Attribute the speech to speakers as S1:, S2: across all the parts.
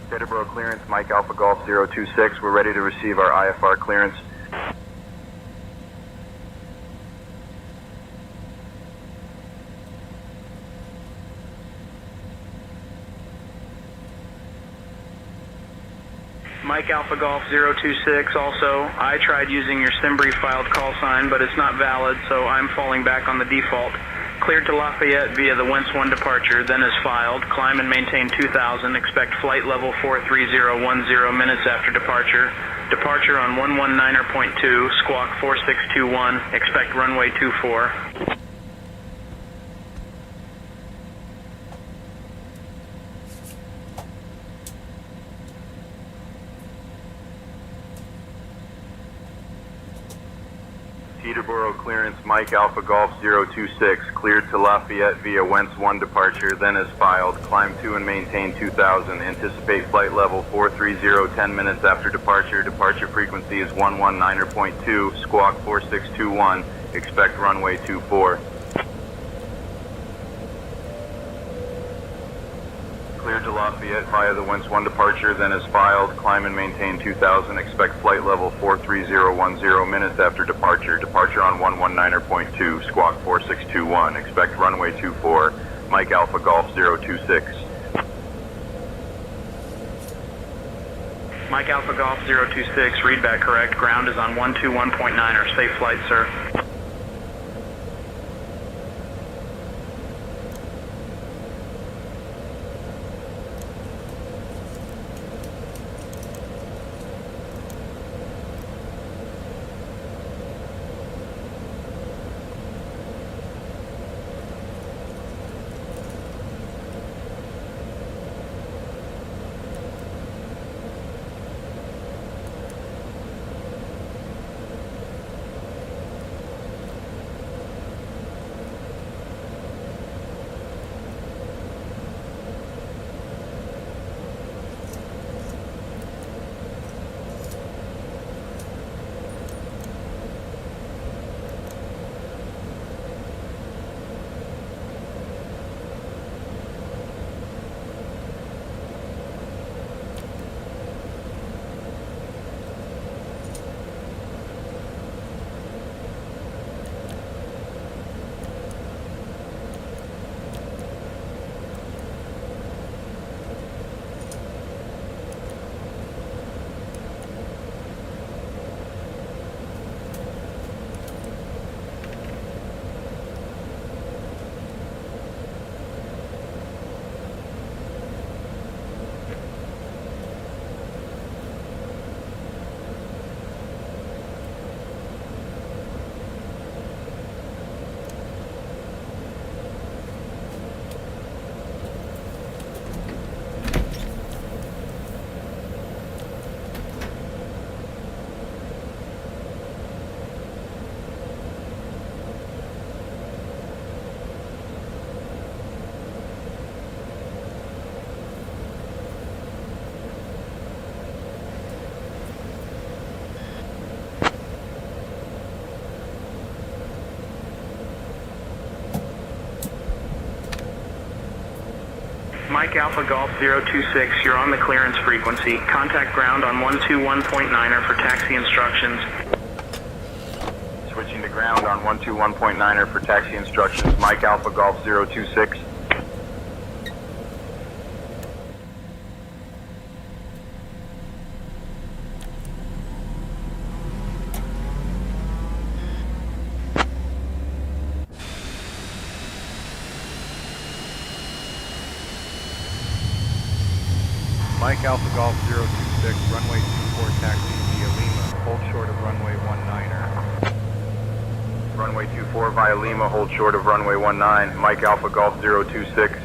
S1: Teterboro clearance, Mike Alpha Golf 026. We're ready to receive our IFR clearance.
S2: Mike Alpha Golf 026 also. I tried using your Simbri filed call sign, but it's not valid, so I'm falling back on the default. Cleared to Lafayette via the Wentz 1 departure, then is filed. Climb and maintain 2000. Expect flight level 43010 minutes after departure. Departure on 119.2, squawk 4621. Expect runway 24.
S1: Teterboro clearance, Mike Alpha Golf 026. Cleared to Lafayette via Wentz 1 departure, then is filed. Climb 2 and maintain 2000. Anticipate flight level 430 10 minutes after departure. Departure frequency is 119.2, squawk 4621. Expect runway 24. Cleared to Lafayette via the Wentz 1 departure, then is filed. Climb and maintain 2000. Expect flight level 43010 minutes after departure. Departure on 119.2, squawk 4621. Expect runway 24. Mike Alpha Golf 026.
S2: Mike Alpha Golf 026, readback correct. Ground is on 121.9er. Safe flight, sir. Mike Alpha Golf 026, you're on the clearance frequency. Contact ground on 121.9er for taxi instructions.
S1: Switching to ground on 121.9er for taxi instructions. Mike Alpha Golf 026. Mike Alpha Golf 026, runway 24 taxi via Lima, hold short of runway 19er. Runway 24 via Lima, hold short of runway 19. Mike Alpha Golf 026.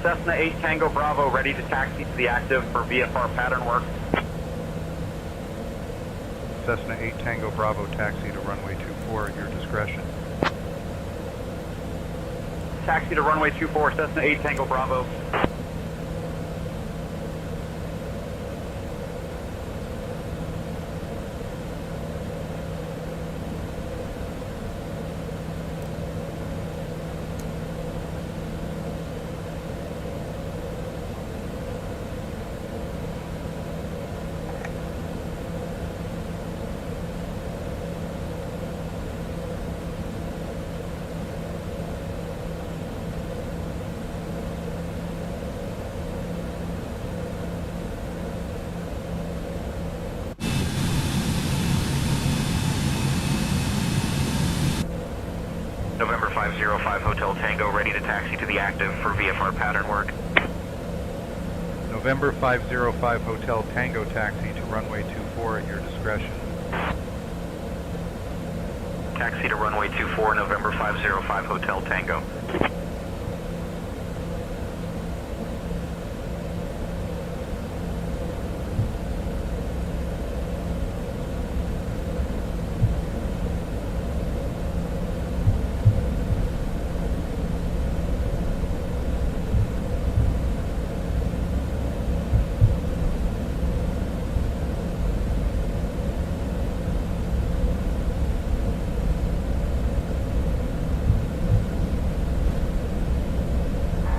S3: Cessna 8 Tango Bravo ready to taxi to the active for VFR pattern work.
S4: Cessna 8 Tango Bravo taxi to runway 24 at your discretion.
S3: Taxi to runway 24, Cessna 8 Tango Bravo.
S5: November 505 Hotel Tango ready to taxi to the active for VFR pattern work.
S4: November 505 Hotel Tango taxi to runway 24 at your discretion.
S5: Taxi to runway 24, November 505 Hotel Tango.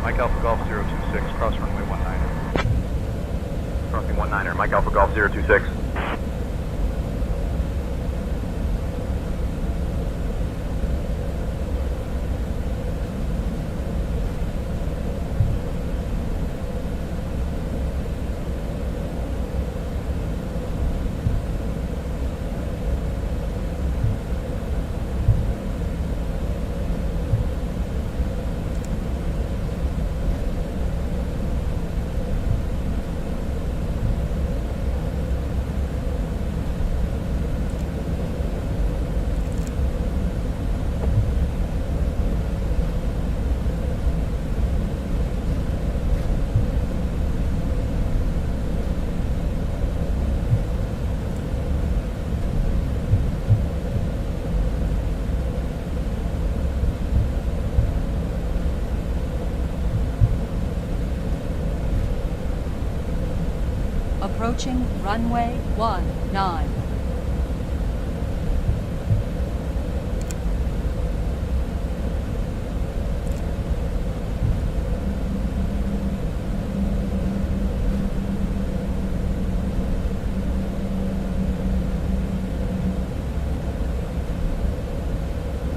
S4: Mike Alpha Golf 026, cross runway 19er.
S1: Crossing 19er, Mike Alpha Golf 026.
S6: Approaching runway 19.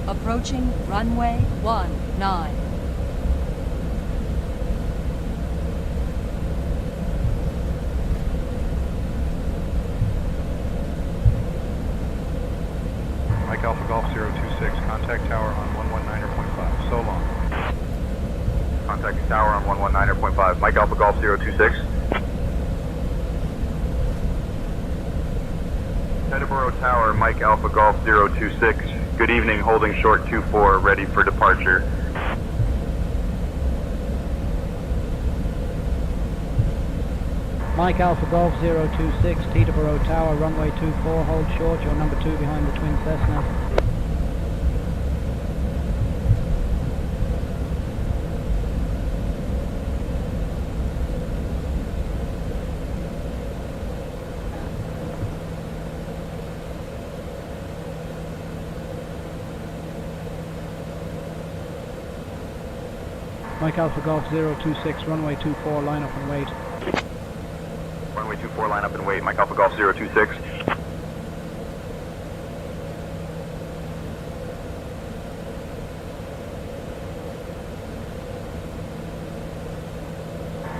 S6: Approaching runway 19.
S4: Mike Alpha Golf 026, contact tower on 119.5. So long.
S1: Contacting tower on 119.5. Mike Alpha Golf 026. Peterborough Tower, Mike Alpha Golf 026. Good evening, holding short 24, ready for departure.
S7: Mike Alpha Golf 026, Peterborough Tower, runway 24, hold short, you're number 2 behind the twin Cessna. Mike Alpha Golf 026, runway 24, line up and wait.
S1: Runway 24, line up and wait. Mike Alpha Golf 026.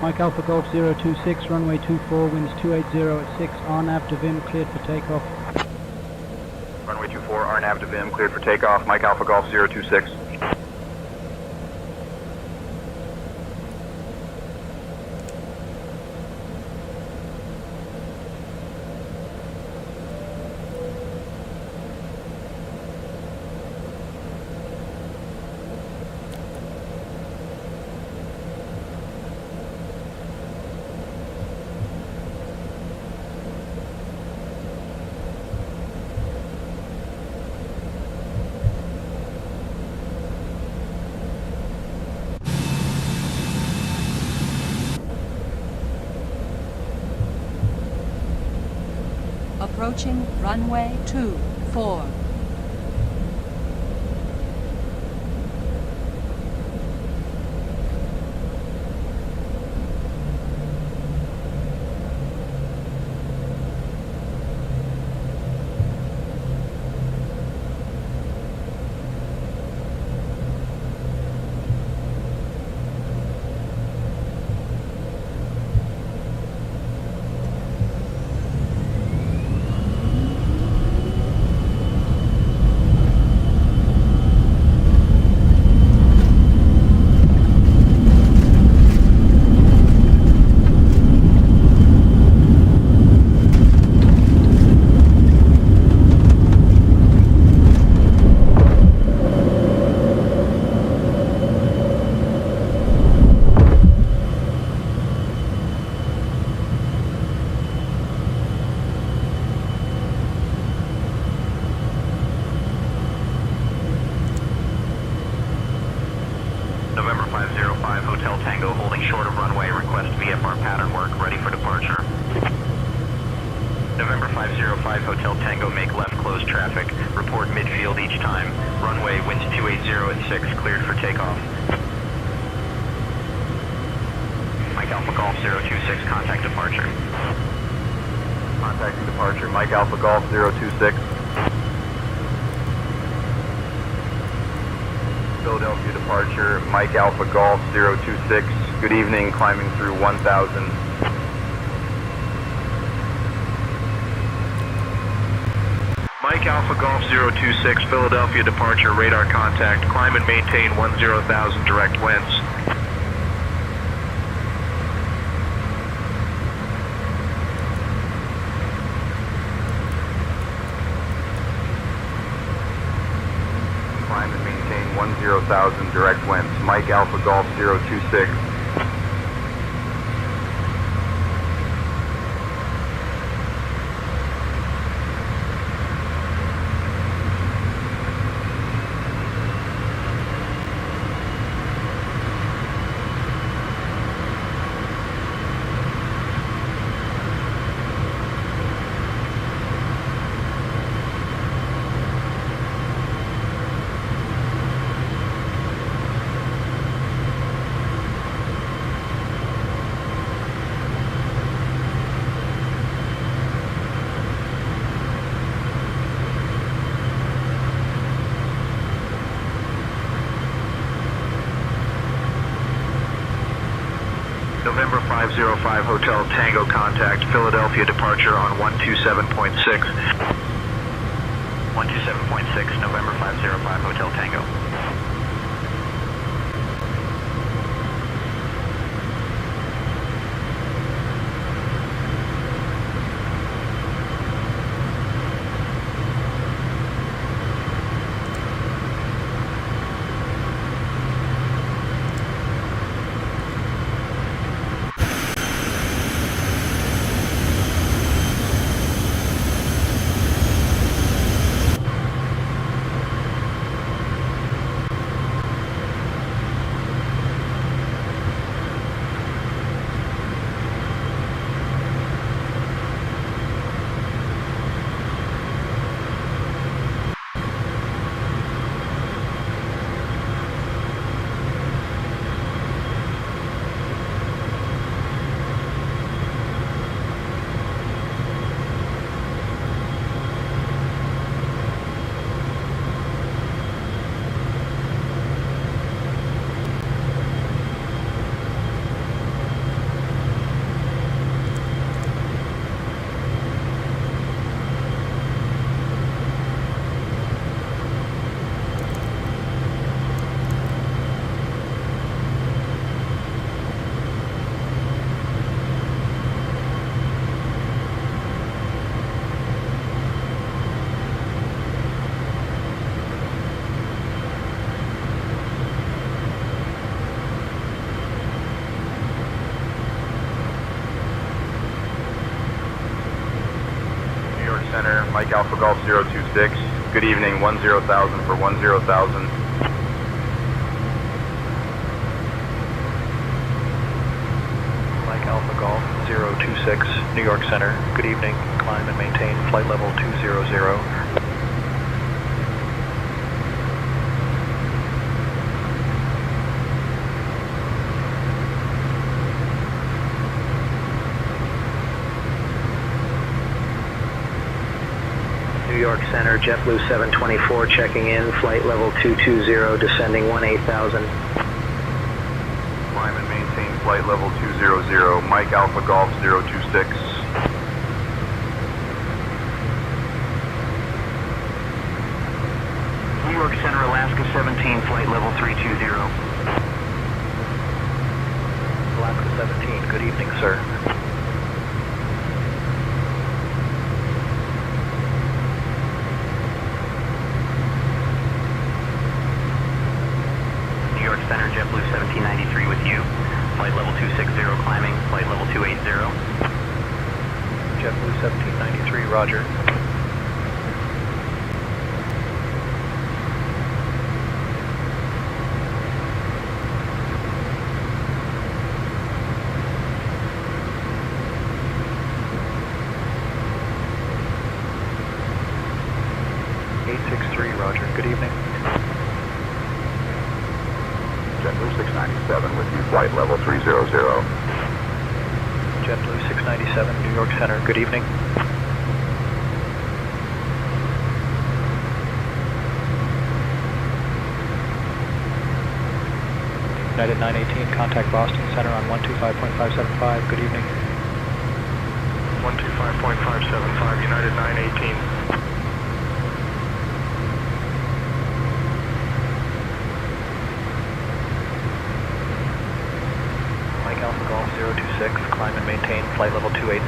S7: Mike Alpha Golf 026, runway 24, winds 280 at 6, RNAV to VIM, cleared for takeoff.
S1: Runway 24, RNAV to VIM, cleared for takeoff. Mike Alpha Golf 026.
S6: Approaching runway 24.
S5: November 505, Hotel Tango holding short of runway, request VFR pattern work, ready for departure. November 505, Hotel Tango, make left, close traffic, report midfield each time. Runway, winds 280 at 6, cleared for takeoff. Mike Alpha Golf 026, contact departure.
S1: Contacting departure, Mike Alpha Golf 026. Philadelphia departure, Mike Alpha Golf 026. Good evening, climbing through 1000.
S4: Mike Alpha Golf 026, Philadelphia departure, radar contact, climb and maintain 10,000 direct winds.
S1: Climb and maintain 10,000 direct winds, Mike Alpha Golf 026.
S4: November 505, Hotel Tango contact, Philadelphia departure on 127.6.
S5: 127.6, November 505, Hotel Tango.
S1: Center, Mike Alpha Golf 026. Good evening, 10,000 for 10,000.
S4: Mike Alpha Golf 026. New York Center, good evening. Climb and maintain flight level 200.
S8: New York Center, JetBlue 724 checking in, flight level 220, descending 18,000.
S1: Climb and maintain flight level 200, Mike Alpha Golf 026.
S5: New York Center, Alaska 17, flight level 320.
S4: Alaska 17, good evening, sir.
S5: New York Center, JetBlue 1793 with you. Flight level 260 climbing, flight level 280.
S4: JetBlue 1793, roger. Roger, good evening.
S1: JetBlue 697 with you, flight level 300.
S4: JetBlue 697, New York Center, good evening. United 918, contact Boston Center on 125.575, good evening. 125.575, United 918. Alpha Golf 026, climb and maintain flight level 280.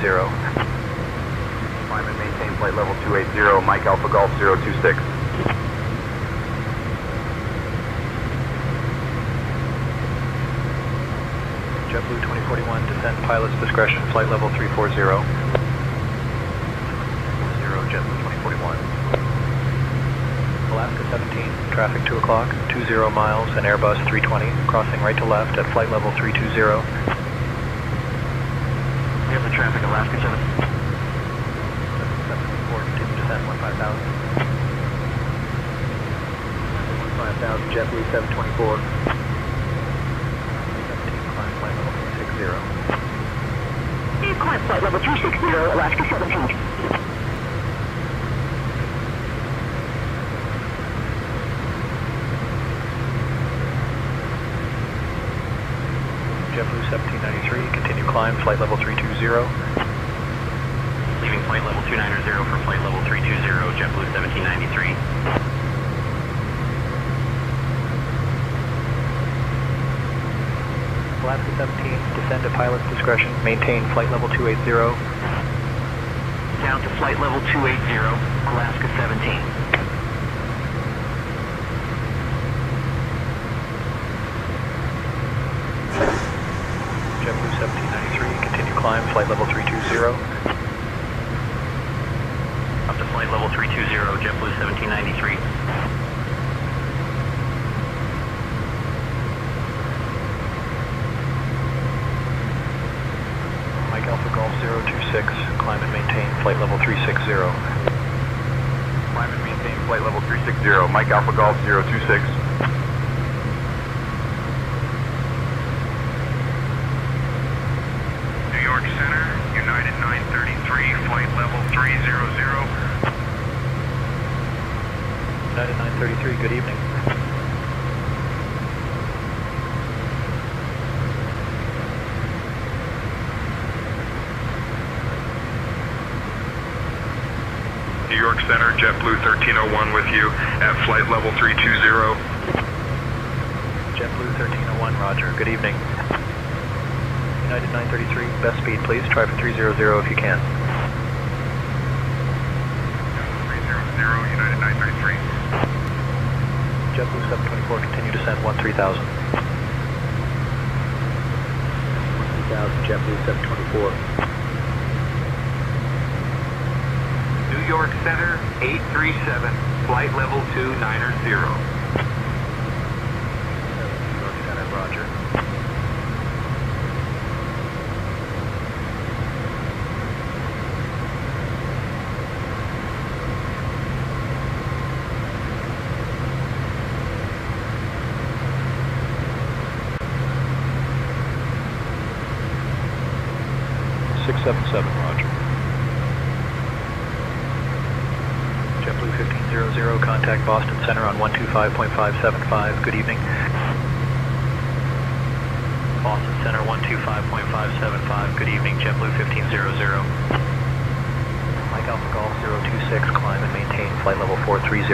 S1: Climb and maintain flight level 280, Mike Alpha Golf 026.
S4: JetBlue 2041, descend pilot's discretion, flight level 340. 0, JetBlue 2041. Alaska 17, traffic 2 o'clock, 20 miles, and Airbus 320, crossing right to left at flight level 320.
S5: We have the traffic, Alaska 7.
S4: 774, continue descent 15,000. 15,000, JetBlue 724. 17, climb flight level 360.
S9: Climb flight level 360, Alaska 17.
S4: JetBlue 1793, continue climb, flight level 320.
S5: Leaving flight level 290 for flight level 320, JetBlue 1793.
S4: Alaska 17, descend at pilot's discretion, maintain flight level 280.
S5: Down to flight level 280, Alaska 17.
S4: JetBlue 1793, continue climb, flight level 320.
S5: Up to flight level 320, JetBlue 1793.
S4: Mike Alpha Golf 026, climb and maintain flight level 360.
S1: Climb and maintain flight level 360, Mike Alpha Golf 026.
S4: New York Center, United 933, flight level 300. United 933, good evening. New York Center, JetBlue 1301 with you at flight level 320. JetBlue 1301, roger, good evening. United 933, best speed please, try for 300 if you can. 300, United 933. JetBlue 724, continue descent 13,000. 13,000, JetBlue 724.
S3: New York Center, 837, flight level 290.
S4: New York Center, roger. 677, roger. JetBlue 1500, contact Boston Center on 125.575. Good evening. Boston Center 125.575. Good evening, JetBlue 1500. Mike Alpha Golf 026, climb and maintain flight level 430.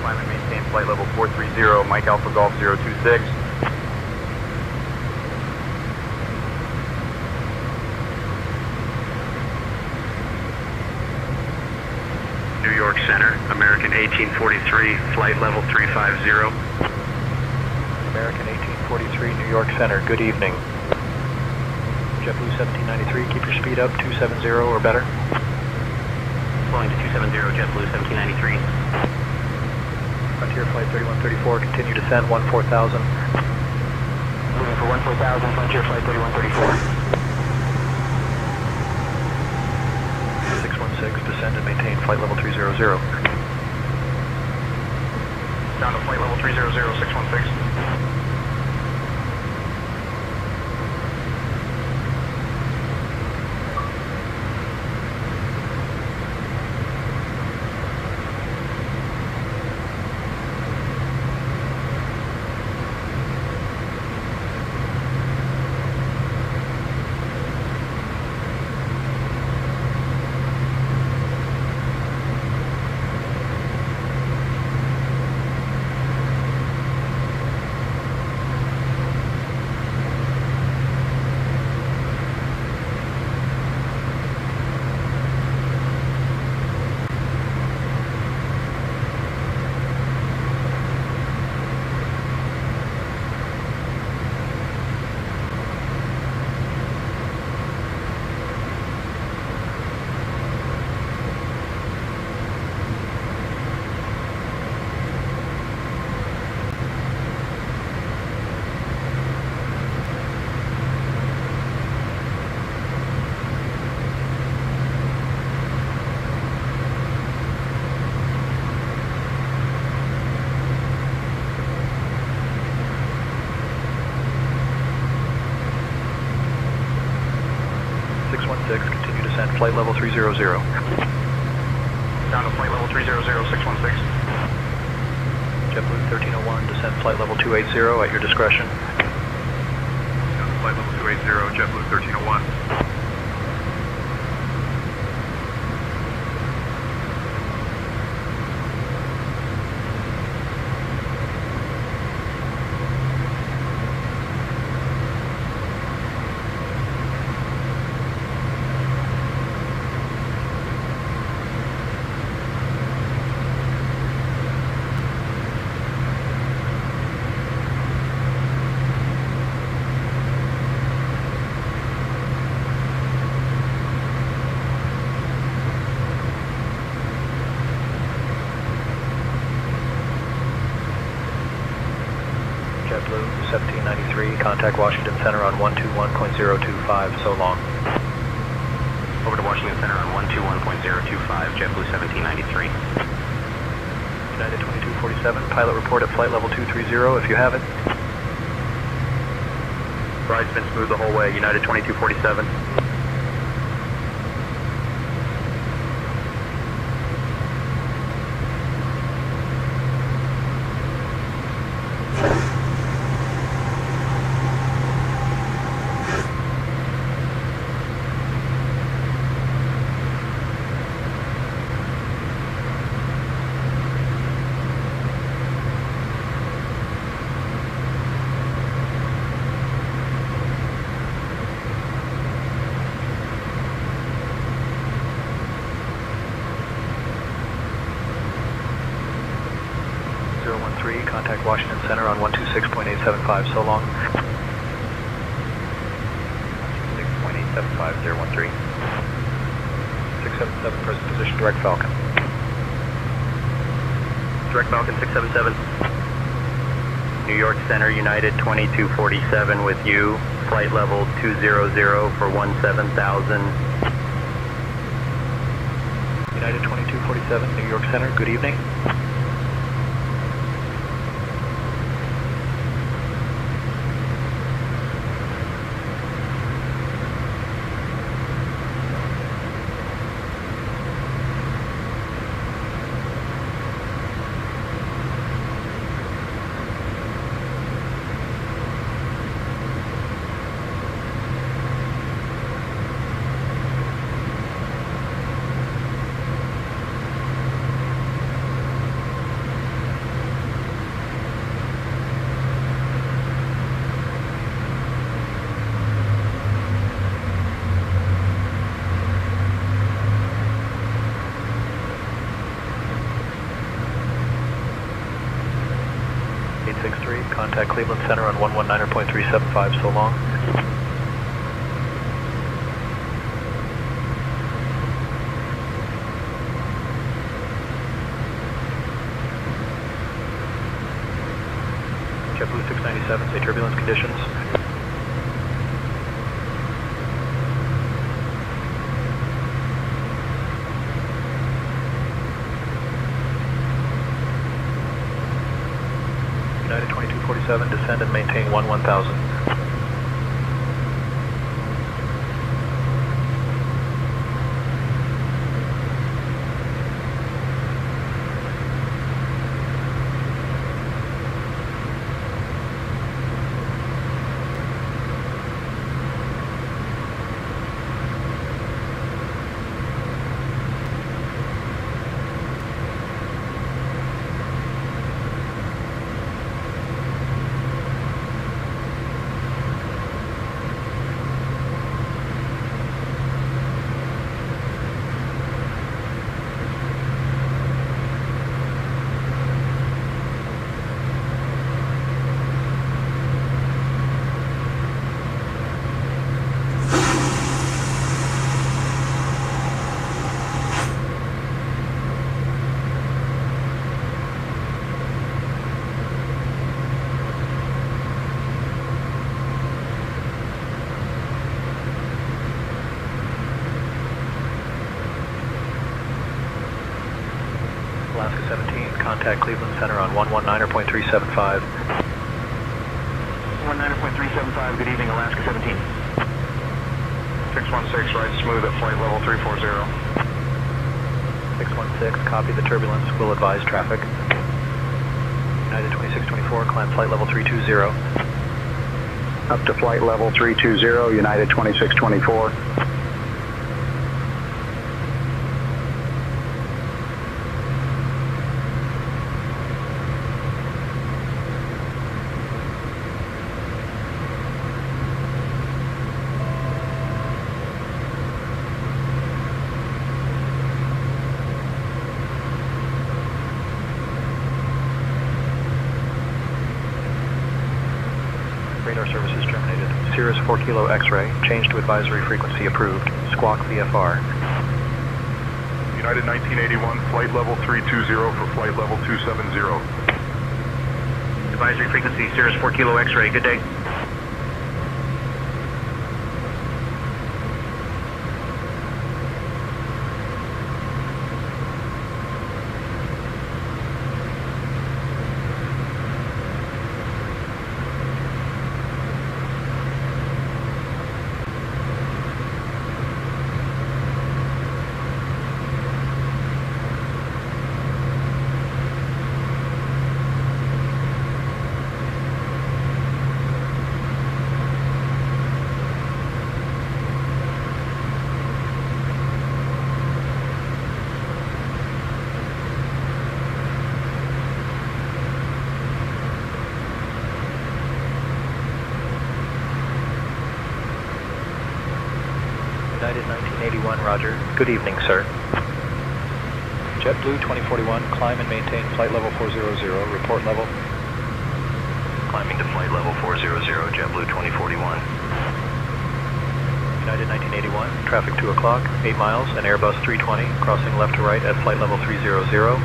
S1: Climb and maintain flight level 430, Mike Alpha Golf 026.
S4: New York Center, American 1843, flight level 350. American 1843, New York Center, good evening. JetBlue 1793, keep your speed up, 270 or better.
S5: Flying to 270, JetBlue 1793.
S4: Frontier Flight 3134, continue descent 14,000.
S5: Moving for 14,000, Frontier Flight 3134.
S4: 616, descend and maintain flight level 300.
S3: Down to flight level 300, 616.
S4: Continue descent, flight level 300.
S3: Down to flight level 300, 616.
S4: JetBlue 1301, descend flight level 280 at your discretion.
S1: Down to flight level 280, JetBlue 1301.
S4: JetBlue 1793, contact Washington Center on 121.025, so long.
S5: Over to Washington Center on 121.025, JetBlue 1793.
S4: United 2247, pilot report at flight level 230 if you have it.
S1: Ride's been smooth the whole way, United 2247.
S4: Contact Washington Center on 126.875, so long.
S1: 6.875, 013.
S4: 677, present position, direct Falcon.
S1: Direct Falcon 677. New York Center, United 2247 with you. Flight level 200 for 17,000.
S4: United 2247, New York Center, good evening. 263, contact Cleveland Center on 119.375, so long. JetBlue 697, say turbulence conditions. United 2247, descend and maintain 1000. Alaska 17, contact Cleveland Center on 119.375.
S3: 119.375, good evening, Alaska 17. 616, right smooth at flight level 340.
S4: 616, copy the turbulence, will advise traffic. United 2624, climb flight level 320.
S8: Up to flight level 320, United 2624.
S4: Radar services terminated. Cirrus 4 Kilo X-ray, change to advisory frequency approved. Squawk VFR.
S10: United 1981, flight level 320 for flight level 270.
S5: Advisory frequency, Cirrus 4 Kilo X-ray, good day.
S4: United 1981, roger. Good evening, sir. JetBlue 2041, climb and maintain flight level 400, report level.
S5: Climbing to flight level 400, JetBlue 2041.
S4: United 1981, traffic 2 o'clock, 8 miles, and Airbus 320, crossing left to right at flight level 300.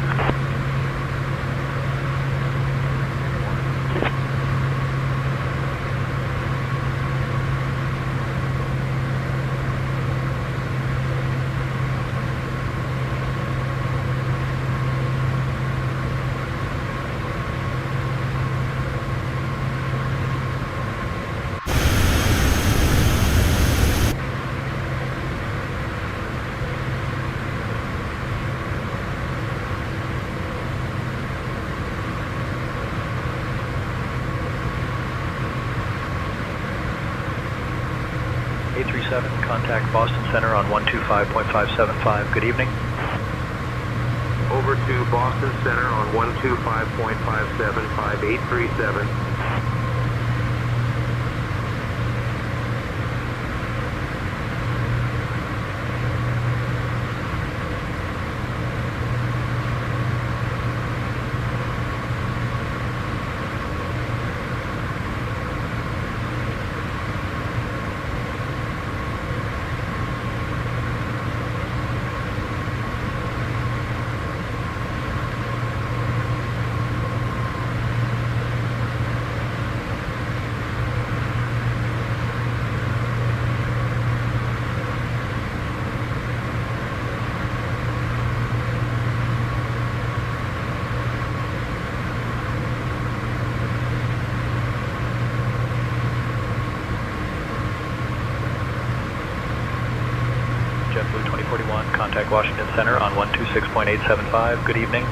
S4: Contact Boston Center on 125.575. Good evening.
S3: Over to Boston Center on 125.575, 837.
S4: contact Washington Center on 126.875. Good evening.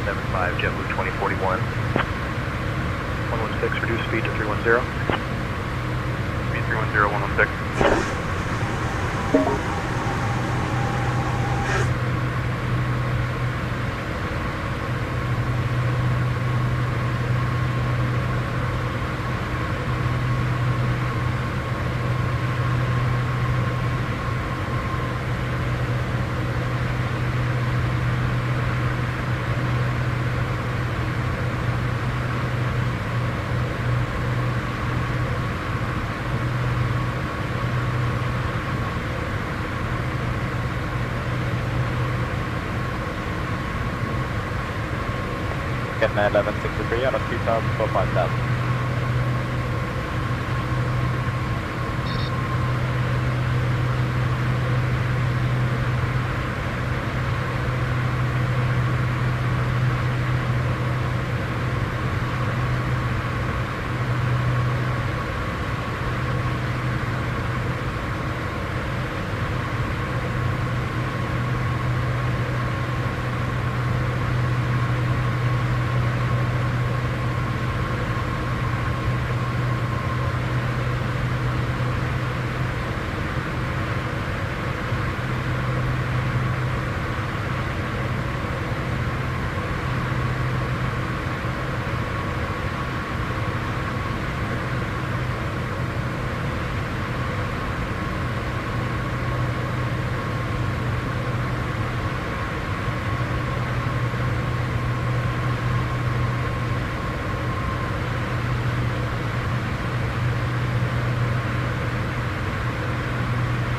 S5: 875, JetBlue 2041.
S4: 116, reduce speed to 310.
S1: Speed 310, 116.
S3: Getting 1163 out of 2000 for 5000.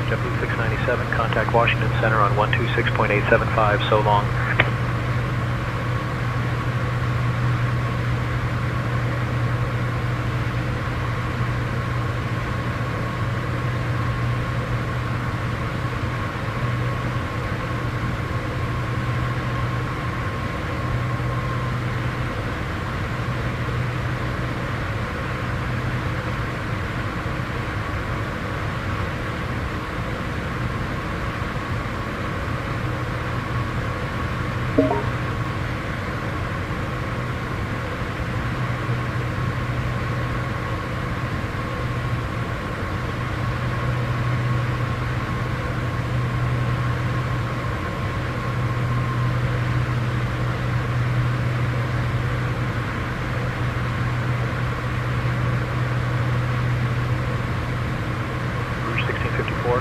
S4: JetBlue 697, contact Washington Center on 126.875. So long.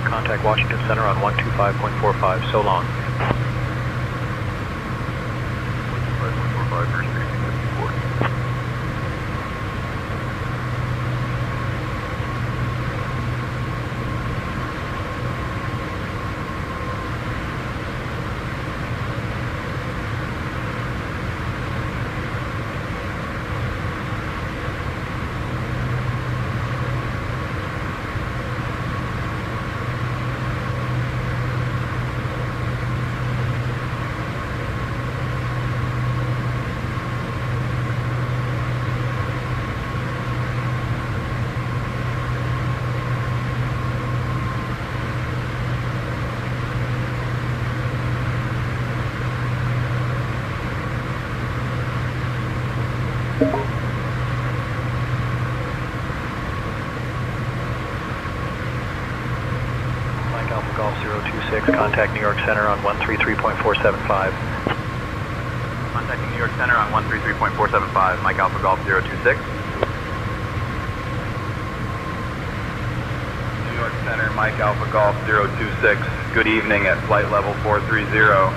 S4: Contact Washington Center on 125.45. So long.
S1: 125.45, Rouge 1654.
S4: Mike Alpha Golf 026, contact New York Center on 133.475.
S1: Contacting New York Center on 133.475, Mike Alpha Golf 026. New York Center, Mike Alpha Golf 026. Good evening at flight level 430.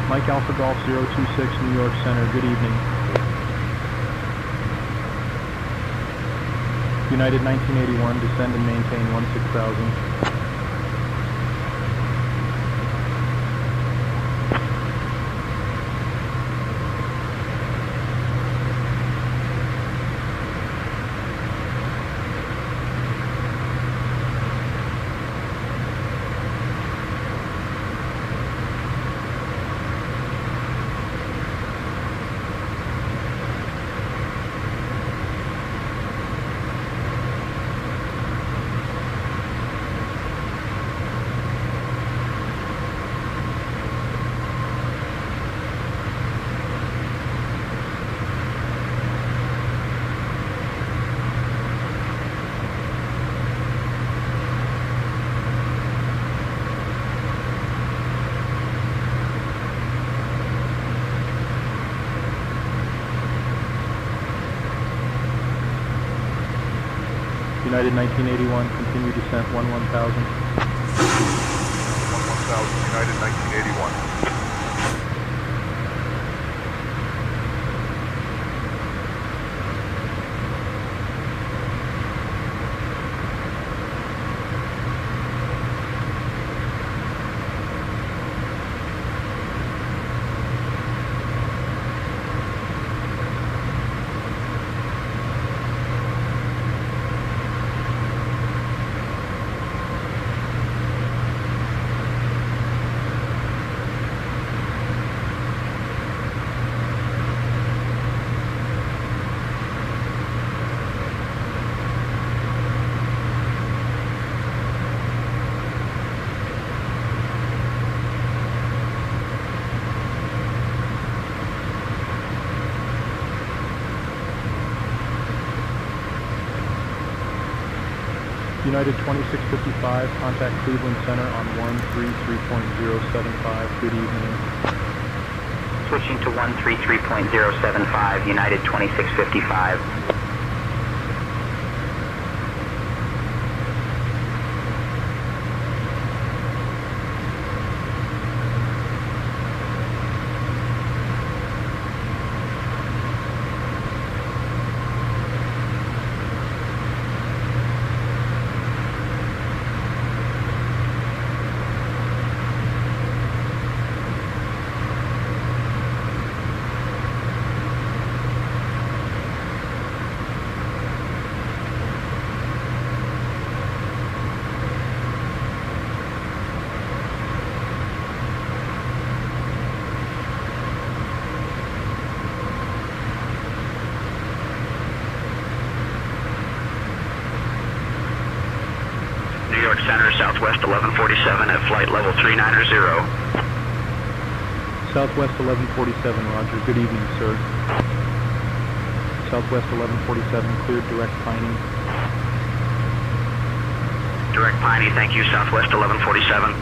S7: Mike Alpha Golf 026, New York Center, good evening. United 1981, descend and maintain 16,000.
S4: United 1981, continue descent 1000.
S10: 1000, United 1981.
S4: United 2655, contact Cleveland Center on 133.075. Good evening.
S8: Switching to 133.075, United 2655.
S5: New York Center, Southwest 1147 at flight level 390.
S4: Southwest 1147, roger. Good evening, sir. Southwest 1147, cleared direct Piney.
S5: Direct Piney, thank you, Southwest 1147.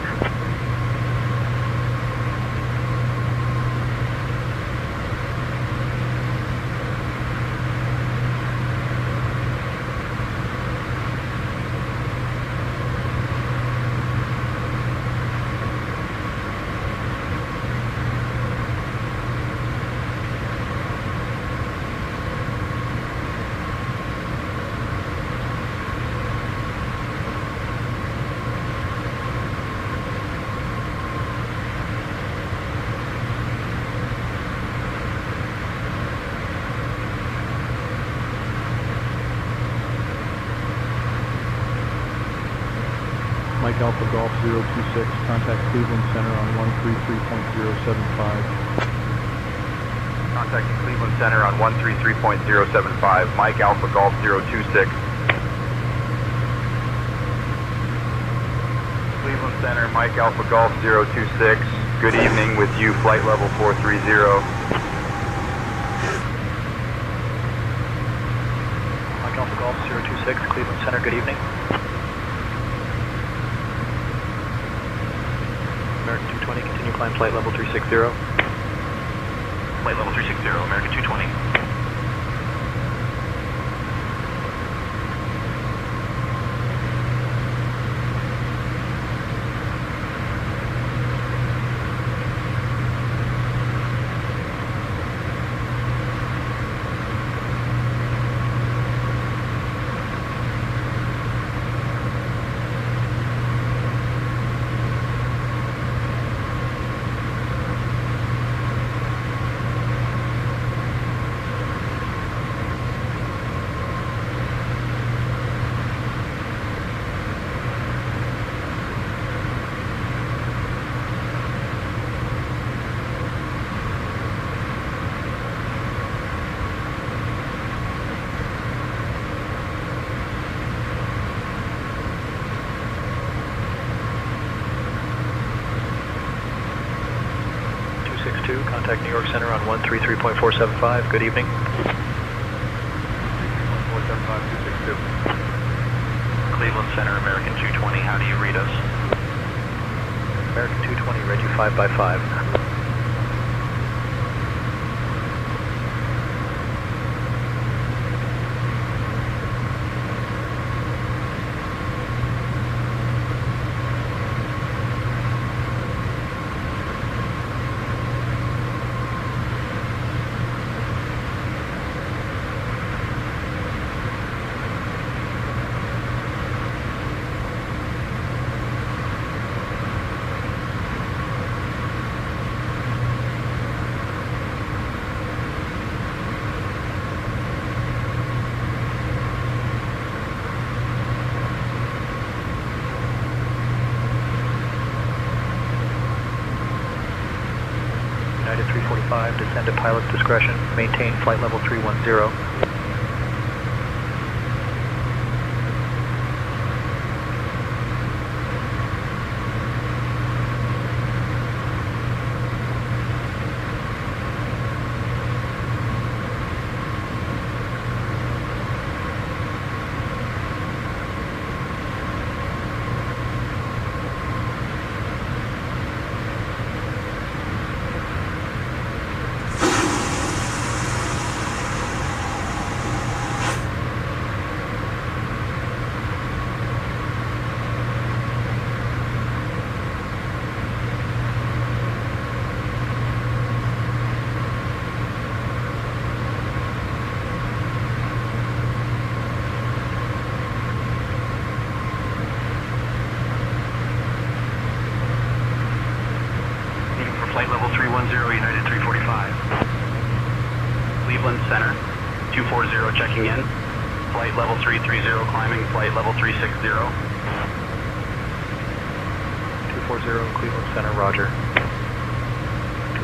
S4: Mike Alpha Golf 026, contact Cleveland Center on 133.075.
S1: Contacting Cleveland Center on 133.075. Mike Alpha Golf 026. Cleveland Center, Mike Alpha Golf 026. Good evening with you, flight level 430.
S4: Mike Alpha Golf 026, Cleveland Center, good evening. American 220, continue climb flight level 360.
S5: Flight level 360, American 220.
S4: Contact New York Center on 133.475. Good evening.
S1: 475-262.
S5: Cleveland Center, American 220, how do you read us?
S4: American 220, read you 5 by 5. 245, descend at pilot's discretion, maintain flight level 310.
S5: Flight level 310, United 345. Cleveland Center, 240 checking in. Flight level 330 climbing, flight level 360.
S4: 240, Cleveland Center, roger.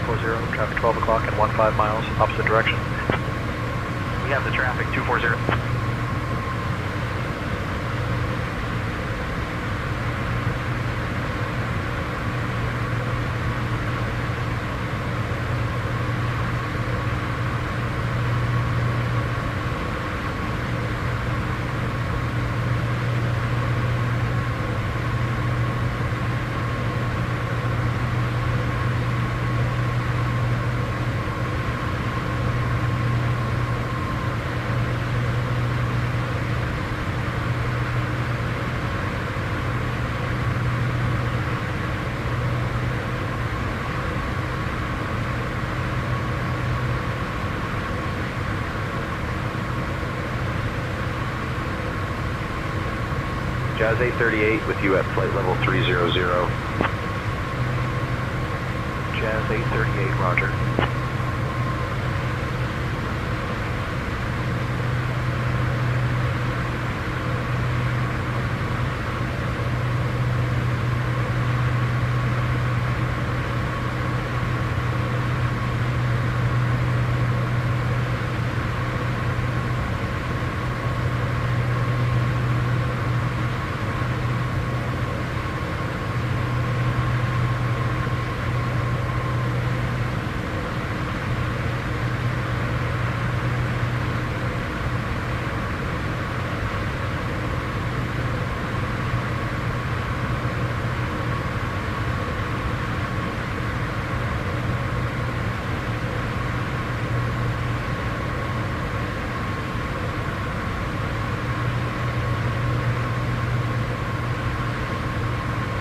S4: 240, traffic 12 o'clock and 15 miles, opposite direction.
S5: We have the traffic, 240. Jazz 838 with you at flight level 300.
S4: Jazz 838, roger.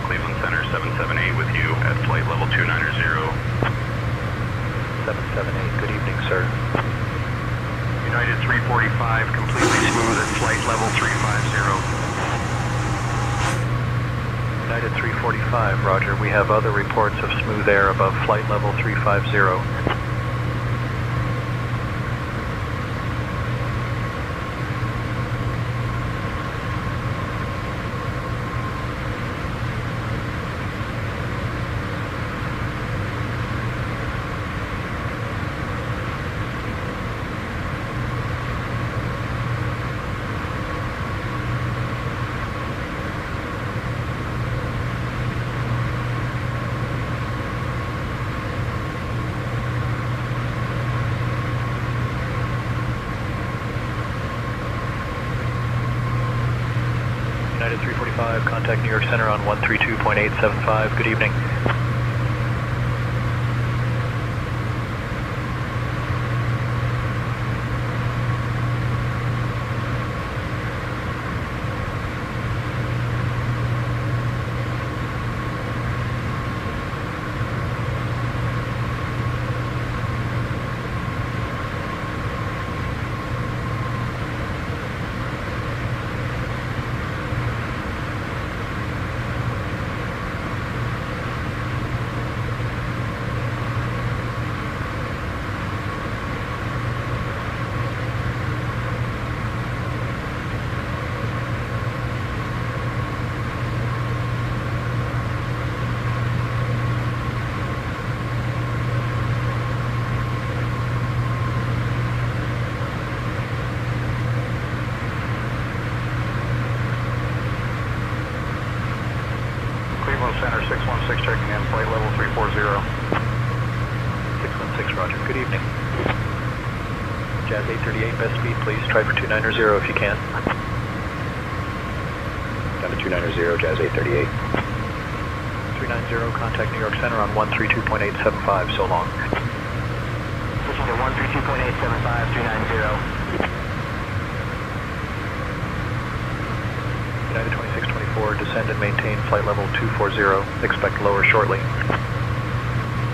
S5: Cleveland Center 778 with you at flight level 290.
S4: 778, good evening, sir.
S5: United 345 completely smooth at flight level 350.
S4: United 345, roger. We have other reports of smooth air above flight level 350. United 345, contact New York Center on 132.875. Good evening. 963, Roger. Good evening. Jazz 838, best speed, please. Try for 290 if you can.
S8: Down to 290, Jazz 838.
S4: 390, contact New York Center on 132.875. So long.
S5: Pushing to 132.875, 390.
S4: United 2624, descend and maintain flight level 240. Expect lower shortly.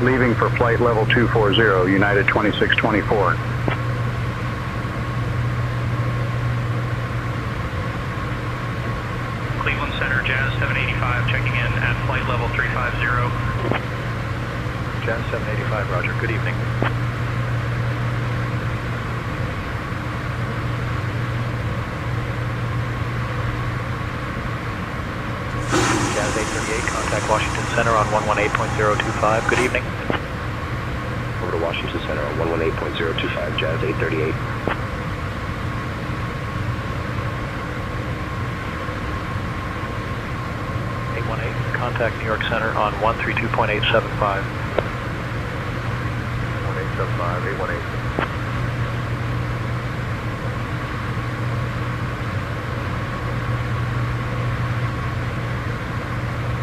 S8: Leaving for flight level 240, United 2624.
S5: Cleveland Center, Jazz 785, checking in at flight level 350.
S4: Jazz 785, Roger. Good evening. Jazz 838, contact Washington Center on 118.025. Good evening.
S8: Over to Washington Center on 118.025, Jazz 838.
S4: Contact New York Center on 132.875.
S10: 1875, 818.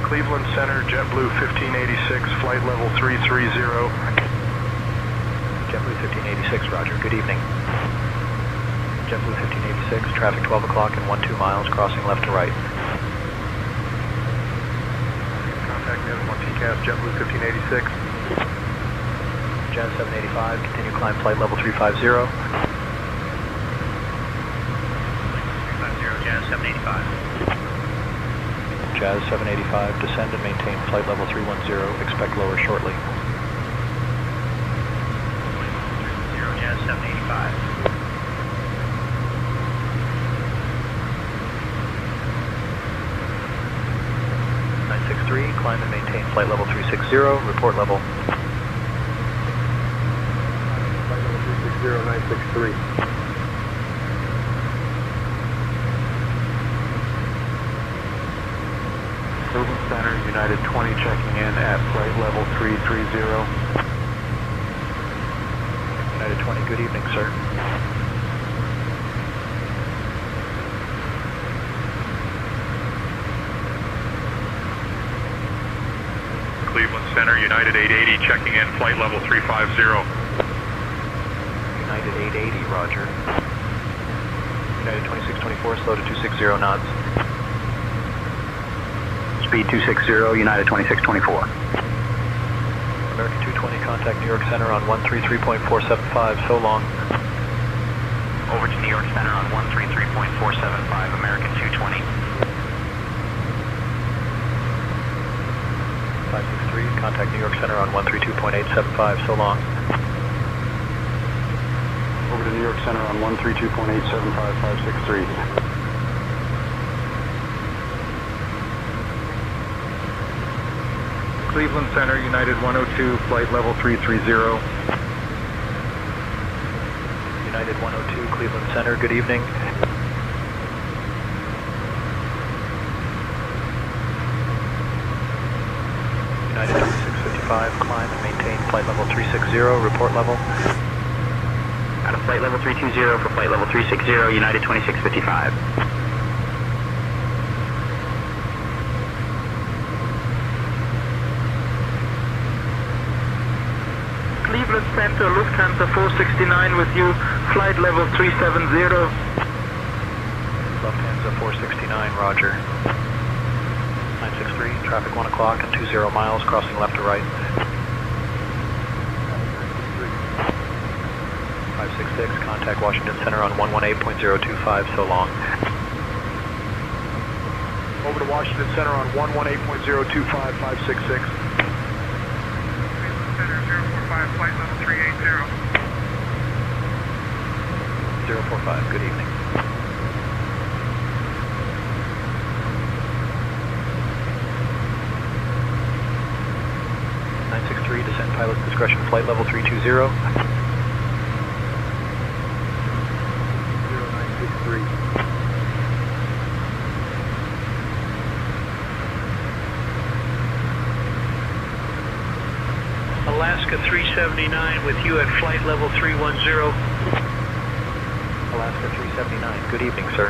S10: Cleveland Center, JetBlue 1586, flight level 330.
S4: JetBlue 1586, Roger. Good evening. JetBlue 1586, traffic 12 o'clock and 12 miles, crossing left to right.
S10: Contact N1 TCAS, JetBlue 1586.
S4: Jazz 785, continue climb flight level 350.
S5: 350, Jazz 785.
S4: Jazz 785, descend and maintain flight level 310. Expect lower shortly.
S5: 0, Jazz 785.
S4: Climb and maintain flight level 360. Report level.
S10: Flight level 360, 963.
S4: Cleveland Center, United 20 checking in at flight level 330. United 20, good evening, sir.
S10: Cleveland Center, United 880, checking in, flight level 350.
S4: United 880, Roger. United 2624, slow to 260 knots.
S8: Speed 260, United 2624.
S4: American 220, contact New York Center on 133.475. So long.
S5: Over to New York Center on 133.475, American 220.
S4: 563, contact New York Center on 132.875. So long.
S8: Over to New York Center on 132.875, 563.
S10: Cleveland Center, United 102, flight level 330.
S4: United 102, Cleveland Center, good evening. United 2655, climb and maintain flight level 360, report level.
S5: Out of flight level 320 for flight level 360, United 2655.
S2: Cleveland Center, Lufthansa 469 with you, flight level 370.
S4: Lufthansa 469, roger. 963, traffic 1 o'clock and 20 miles, crossing left to right. 566, contact Washington Center on 118.025, so long.
S10: Over to Washington Center on 118.025, 566. Center 045, flight level 380.
S4: 045, good evening. Descend pilot's discretion, flight level 320.
S10: 0963.
S2: Alaska 370, 379 with you at flight level 310.
S4: Alaska 379, good evening, sir.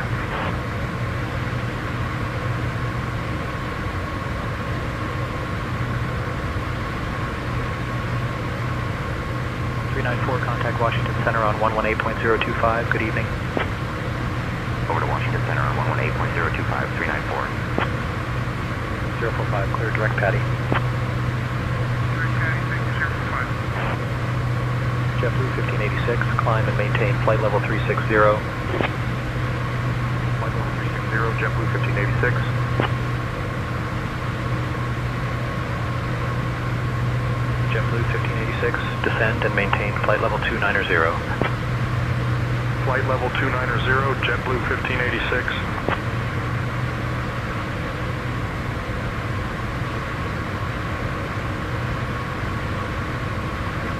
S4: Contact Washington Center on 118.025. Good evening.
S5: Over to Washington Center on 118.025, 394.
S4: 045, clear direct Patty. JetBlue 1586, climb and maintain flight level 360.
S10: Flight level 360, JetBlue 1586.
S4: JetBlue 1586, descend and maintain flight level 290.
S10: Flight level 290, JetBlue 1586.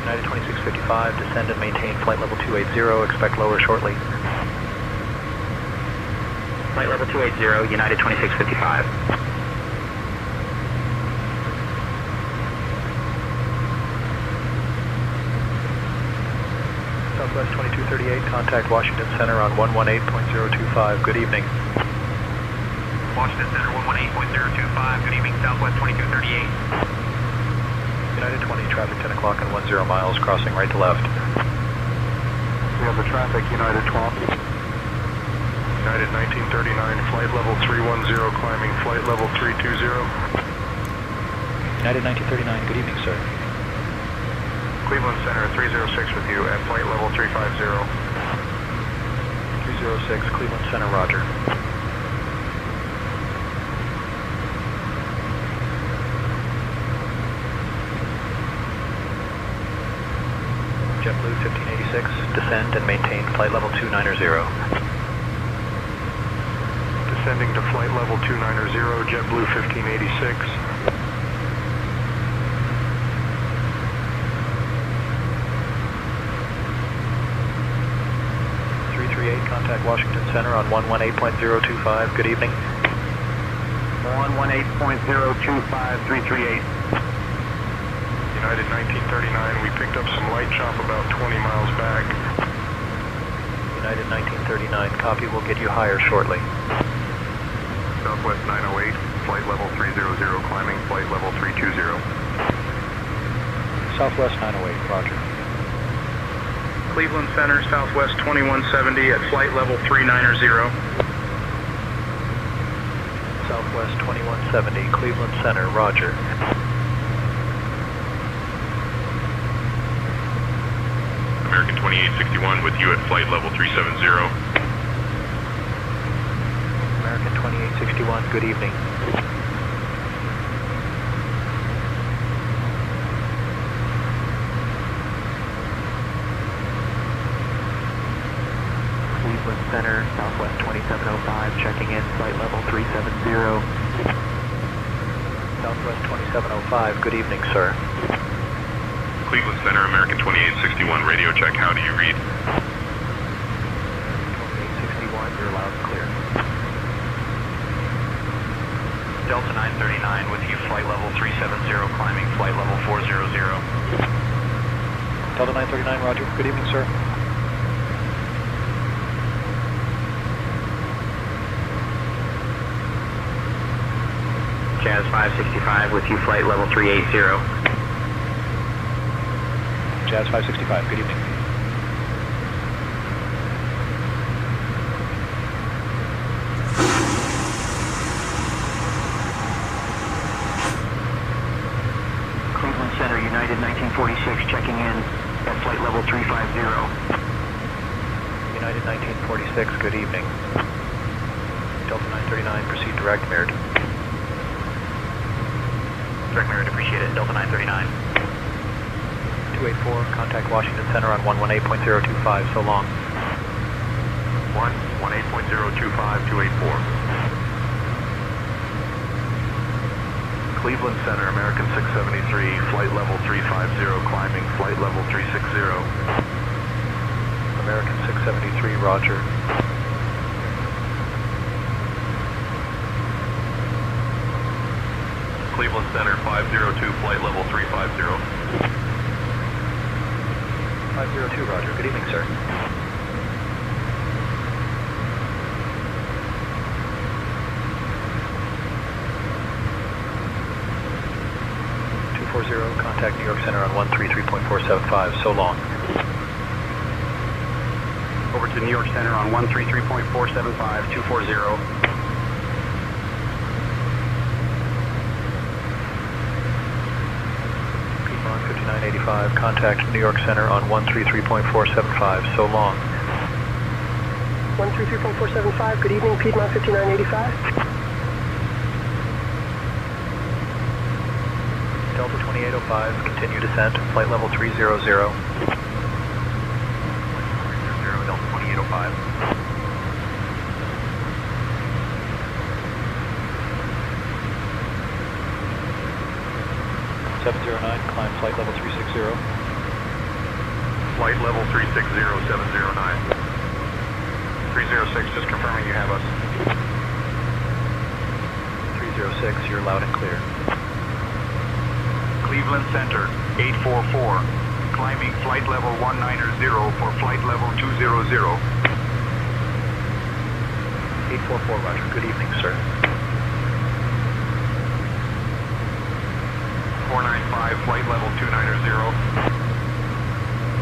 S4: United 2655, descend and maintain flight level 280, expect lower shortly.
S5: Flight level 280, United 2655.
S4: Southwest 2238, contact Washington Center on 118.025. Good evening.
S5: Washington Center 118.025, good evening, Southwest 2238.
S4: United 20, traffic 10 o'clock and 10 miles, crossing right to left.
S10: We have the traffic, United 12. United 1939, flight level 310, climbing flight level 320.
S4: United 1939, good evening, sir.
S10: Cleveland Center 306 with you at flight level 350.
S4: 306, Cleveland Center, roger. JetBlue 1586, descend and maintain flight level 290.
S10: Descending to flight level 290, JetBlue 1586.
S4: Contact Washington Center on 118.025. Good evening.
S3: 118.025, 338.
S10: United 1939, we picked up some light chop about 20 miles back.
S4: United 1939, copy, we'll get you higher shortly.
S10: Southwest 908, flight level 300, climbing flight level 320.
S4: Southwest 908, roger.
S2: Cleveland Center, Southwest 2170 at flight level 390.
S4: Southwest 2170, Cleveland Center, roger.
S10: American 2861 with you at flight level 370.
S4: American 2861, good evening. Center, Southwest 2705, checking in, flight level 370. Southwest 2705, good evening, sir.
S10: Cleveland Center, American 2861, radio check, how do you read?
S4: 2861, you're loud and clear.
S5: Delta 939 with you, flight level 370, climbing flight level 400.
S4: Delta 939, roger, good evening, sir.
S5: Jazz 565 with you, flight level 380.
S4: Jazz 565, good evening.
S8: Cleveland Center, United 1946, checking in at flight level 350.
S4: United 1946, good evening. Delta 939, proceed direct, Merit.
S5: Direct Merit, appreciate it, Delta 939.
S4: 284, contact Washington Center on 118.025, so long.
S10: 118.025, 284. Cleveland Center, American 673, flight level 350, climbing flight level 360.
S4: American 673, roger.
S10: Cleveland Center, 502, flight level 350.
S4: 502, roger. Good evening, sir. Contact New York Center on 133.475. So long.
S3: Over to New York Center on 133.475, 240.
S4: Piedmont 5985, contact New York Center on 133.475. So long.
S9: 133.475, good evening, Piedmont 5985.
S4: Delta 2805, continue descent, flight level 300. 300, Delta 2805. Climb flight level 360.
S10: Flight level 360, 709. 306, just confirming you have us.
S4: 306, you're loud and clear.
S10: Cleveland Center, 844. Climbing flight level 190 for flight level 200.
S4: 844, roger. Good evening, sir.
S10: 495, flight level 290.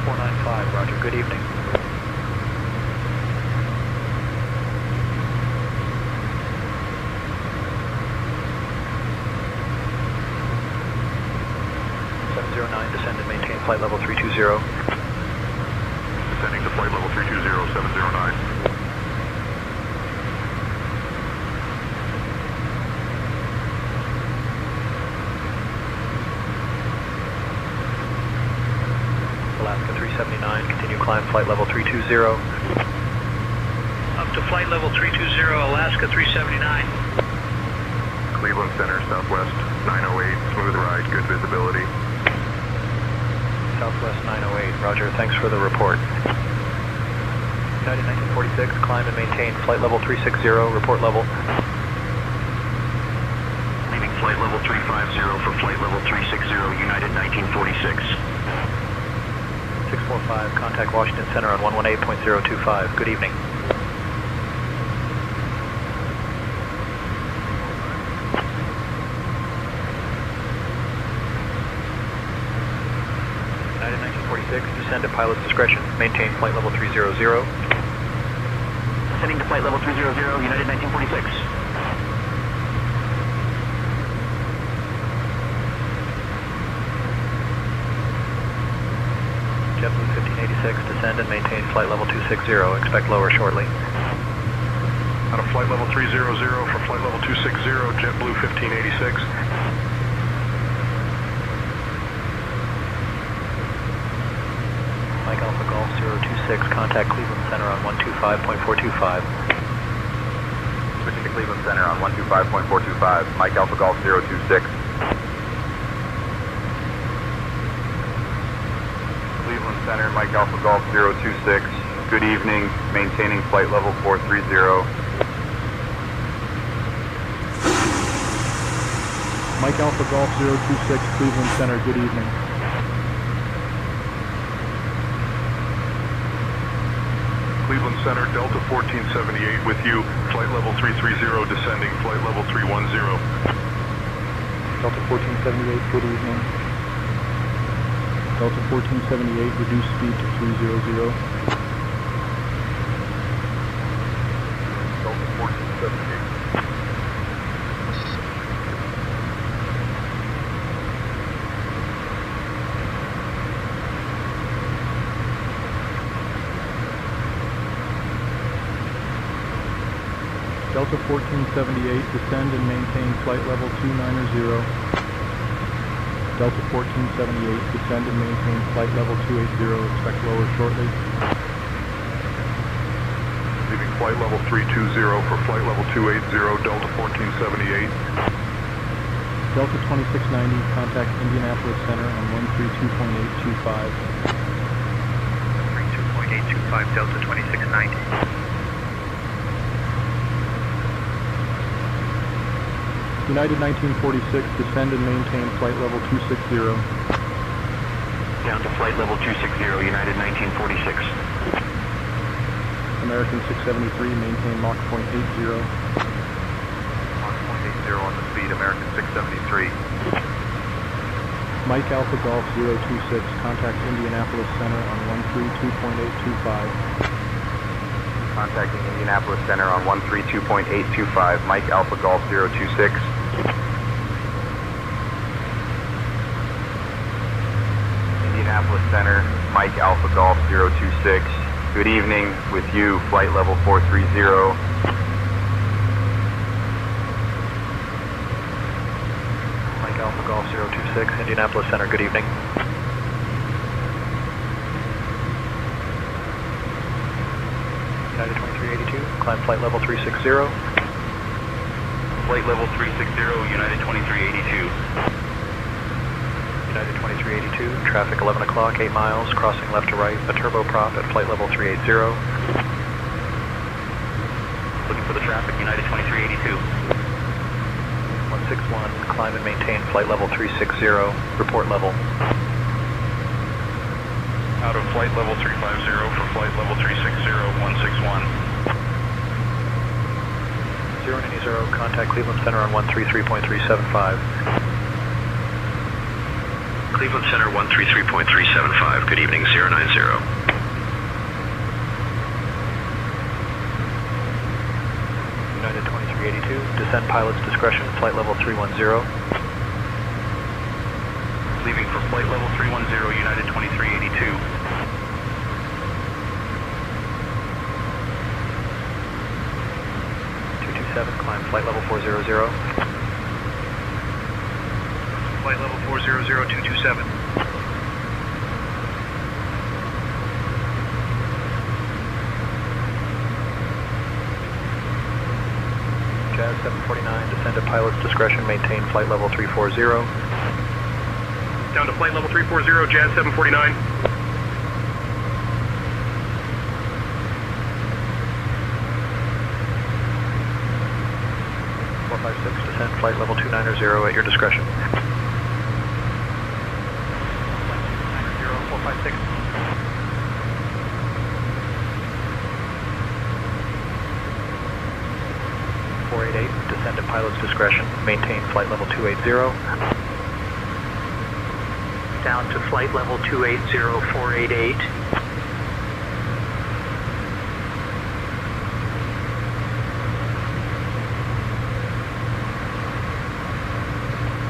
S4: 495, roger. Good evening. Descend and maintain flight level 320.
S10: Descending to flight level 320, 709.
S4: Alaska 379, continue climb flight level 320.
S2: Up to flight level 320, Alaska 379.
S10: Cleveland Center, Southwest 908, smooth ride, good visibility.
S4: Southwest 908, roger. Thanks for the report. United 1946, climb and maintain flight level 360, report level.
S5: Leaving flight level 350 for flight level 360, United 1946.
S4: 645, contact Washington Center on 118.025. Good evening. United 1946, descend at pilot's discretion. Maintain flight level 300.
S5: Descending to flight level 300, United 1946.
S4: JetBlue 1586, descend and maintain flight level 260. Expect lower shortly.
S10: Out of flight level 300 for flight level 260, JetBlue 1586.
S4: Mike Alpha Golf 026, contact Cleveland Center on 125.425.
S1: Switching to Cleveland Center on 125.425. Mike Alpha Golf 026. Cleveland Center, Mike Alpha Golf 026. Good evening, maintaining flight level 430.
S10: Mike Alpha Golf 026, Cleveland Center, good evening. Cleveland Center, Delta 1478 with you, flight level 330, descending, flight level 310.
S11: Delta 1478, good evening. Delta 1478, reduce speed to 300.
S10: Delta 1478.
S11: Delta 1478, descend and maintain flight level 290. Delta 1478, descend and maintain flight level 280, expect lower shortly.
S10: Leaving flight level 320 for flight level 280, Delta 1478.
S11: Delta 2690, contact Indianapolis Center on 132.825.
S4: 32.825, Delta 2690.
S11: United 1946, descend and maintain flight level 260.
S5: Down to flight level 260, United 1946.
S11: American 673, maintain Mach point 80.
S10: Mach point 80 on the speed, American 673.
S11: Mike Alpha Golf 026, contact Indianapolis Center on 132.825.
S1: Contacting Indianapolis Center on 132.825, Mike Alpha Golf 026. Indianapolis Center, Mike Alpha Golf 026. Good evening, with you, flight level 430.
S4: Mike Alpha Golf 026, Indianapolis Center, good evening. United 2382, climb flight level 360.
S5: Flight level 360, United 2382.
S4: United 2382, traffic 11 o'clock, 8 miles, crossing left to right, a turboprop at flight level 380.
S5: Looking for the traffic, United 2382.
S4: 161, climb and maintain flight level 360, report level.
S10: Out of flight level 350 for flight level 360, 161.
S4: 090, contact Cleveland Center on 133.375.
S5: Cleveland Center 133.375. Good evening, 090.
S4: United 2382, descend pilot's discretion, flight level 310.
S5: Leaving for flight level 310, United 2382.
S4: Climb flight level 400.
S3: Flight level 400, 227.
S4: Jazz 749, descend at pilot's discretion, maintain flight level 340.
S3: Down to flight level 340, Jazz 749.
S4: Descend flight level 290 at your discretion. 456. Descend at pilot's discretion. Maintain flight level 280.
S8: Down to flight level 280, 488.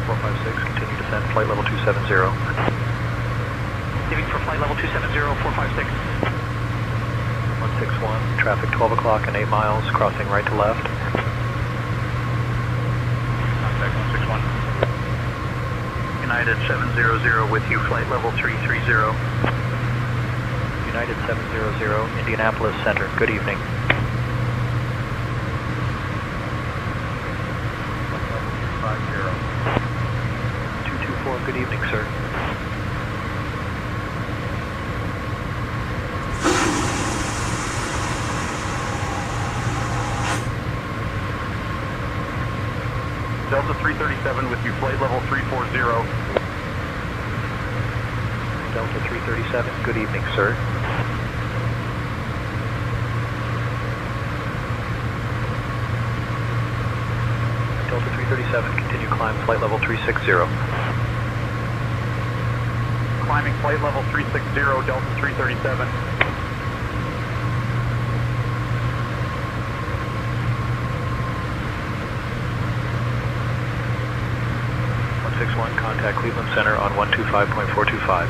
S4: 456, continue descend flight level 270.
S8: Leaving for flight level 270, 456.
S4: 161, traffic 12 o'clock and 8 miles, crossing right to left.
S2: Contact 161. United 700 with you, flight level 330.
S4: United 700, Indianapolis Center, good evening. 224, good evening, sir.
S10: Delta 337 with you, flight level 340.
S4: Delta 337, good evening, sir. Delta 337, continue climb flight level 360.
S10: Climbing flight level 360, Delta 337.
S4: Contact Cleveland Center on 125.425.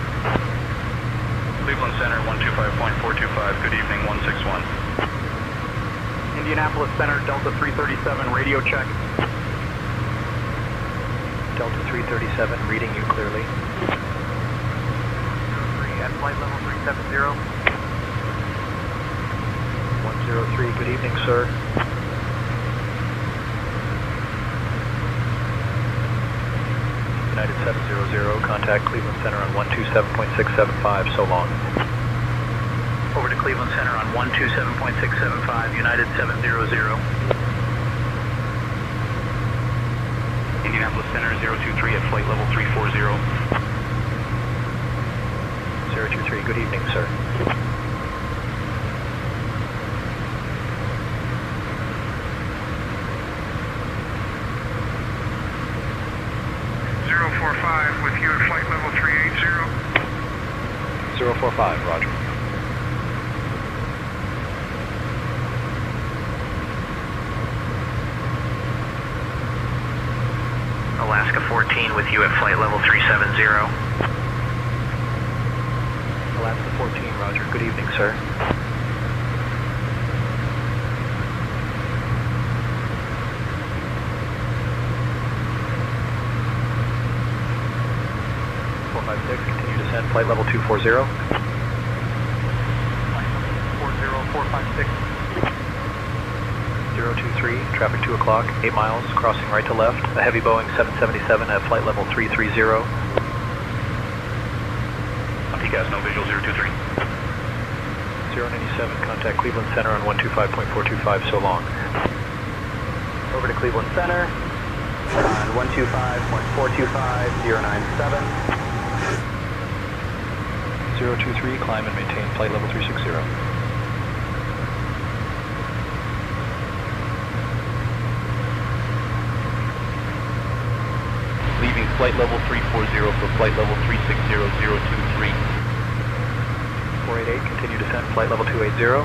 S2: Cleveland Center 125.425. Good evening, 161.
S10: Indianapolis Center, Delta 337, radio check.
S4: Delta 337, reading you clearly.
S10: 03 at flight level 370.
S4: 103, good evening, sir. United 700, contact Cleveland Center on 127.675, so long.
S2: Over to Cleveland Center on 127.675, United 700. Indianapolis Center 023 at flight level 340.
S4: 023, good evening, sir.
S10: With you at flight level 380.
S4: 045, roger.
S5: Alaska 14 with you at flight level 370.
S4: Alaska 14, roger. Good evening, sir. Continue descend, flight level 240.
S3: 40456.
S4: 023, traffic 2 o'clock, 8 miles, crossing right to left. A heavy Boeing 777 at flight level 330.
S5: PCAS, no visual 023.
S4: 097, contact Cleveland Center on 125.425, so long.
S8: Over to Cleveland Center on 125.425, 097.
S4: 023, climb and maintain flight level 360.
S5: Leaving flight level 340 for flight level 360023.
S4: 488, continue descent, flight level 280.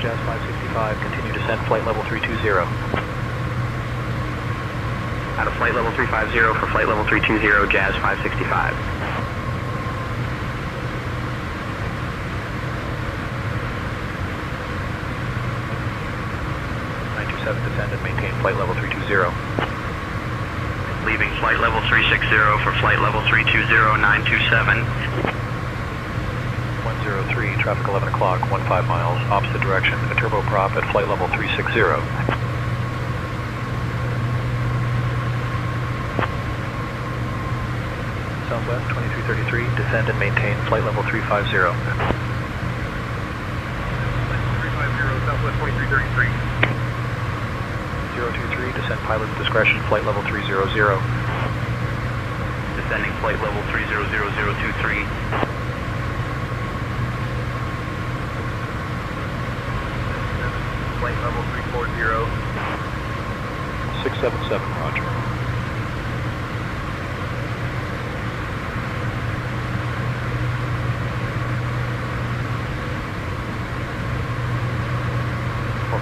S4: Jazz 565, continue descent, flight level 320.
S5: Out of flight level 350 for flight level 320, Jazz 565.
S4: Descend and maintain flight level 320.
S5: Leaving flight level 360 for flight level 320, 927.
S4: 103, traffic 11 o'clock, 15 miles, opposite direction, a turboprop at flight level 360. Southwest 2333, descend and maintain flight level 350.
S3: 350, Southwest 2333.
S4: 023, descend pilot's discretion, flight level 300.
S5: Descending flight level 300023.
S3: Flight level 340.
S4: 677, roger.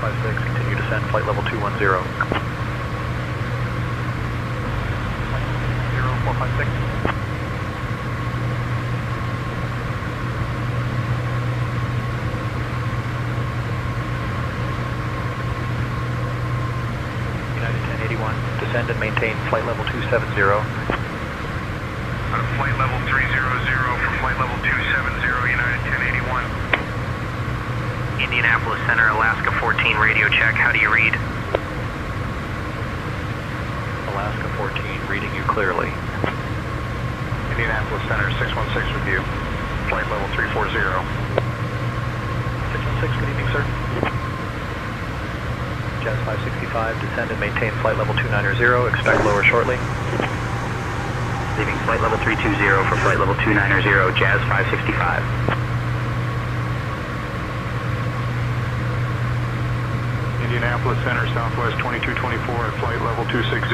S4: Continue descend, flight level 210.
S3: 0456.
S4: United 1081, descend and maintain flight level 270.
S10: Out of flight level 300 for flight level 270, United 1081.
S5: Indianapolis Center, Alaska 14, radio check. How do you read?
S4: Alaska 14, reading you clearly.
S10: Indianapolis Center, 616 with you. Flight level 340.
S4: 616, good evening, sir. Jazz 565, descend and maintain flight level 290, expect lower shortly.
S5: Leaving flight level 320 for flight level 290, Jazz 565.
S10: Indianapolis Center, Southwest 2224 at flight level 260.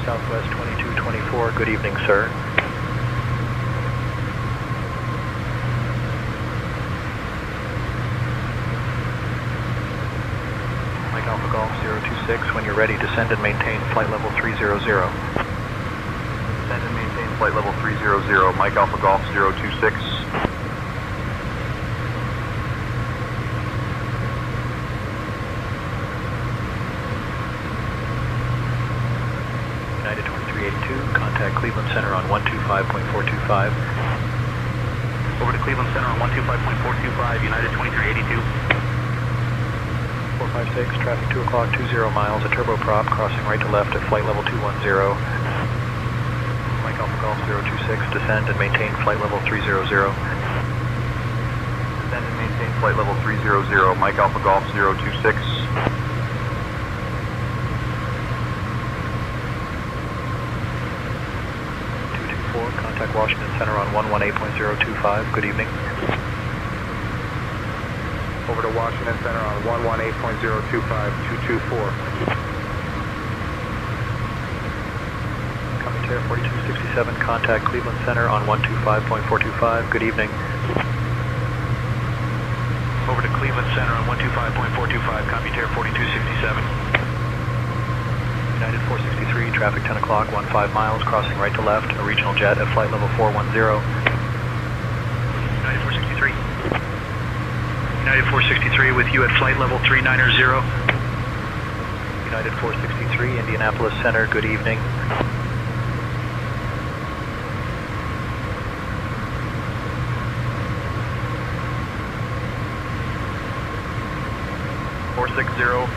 S4: Southwest 2224, good evening, sir. Mike Alpha Golf 026, when you're ready, descend and maintain flight level 300.
S1: Descend and maintain flight level 300, Mike Alpha Golf 026.
S4: United 2382, contact Cleveland Center on 125.425.
S5: Over to Cleveland Center on 125.425, United 2382.
S4: 456, traffic 2 o'clock, 20 miles, a turboprop crossing right to left at flight level 210. Mike Alpha Golf 026, descend and maintain flight level 300.
S5: Descending
S1: Descend and maintain flight level 300, Mike Alpha Golf 026.
S4: 224, contact Washington Center on 118.025. Good evening.
S10: Over to Washington Center on 118.025, 224.
S4: Commutair 4267, contact Cleveland Center on 125.425. Good evening.
S5: Over to Cleveland Center on 125.425, Commutair 4267.
S4: United 463, traffic 10 o'clock, 15 miles, crossing right to left, a regional jet at flight level 410.
S5: United 463. United 463 with you at flight level 390.
S4: United 463, Indianapolis Center, good evening.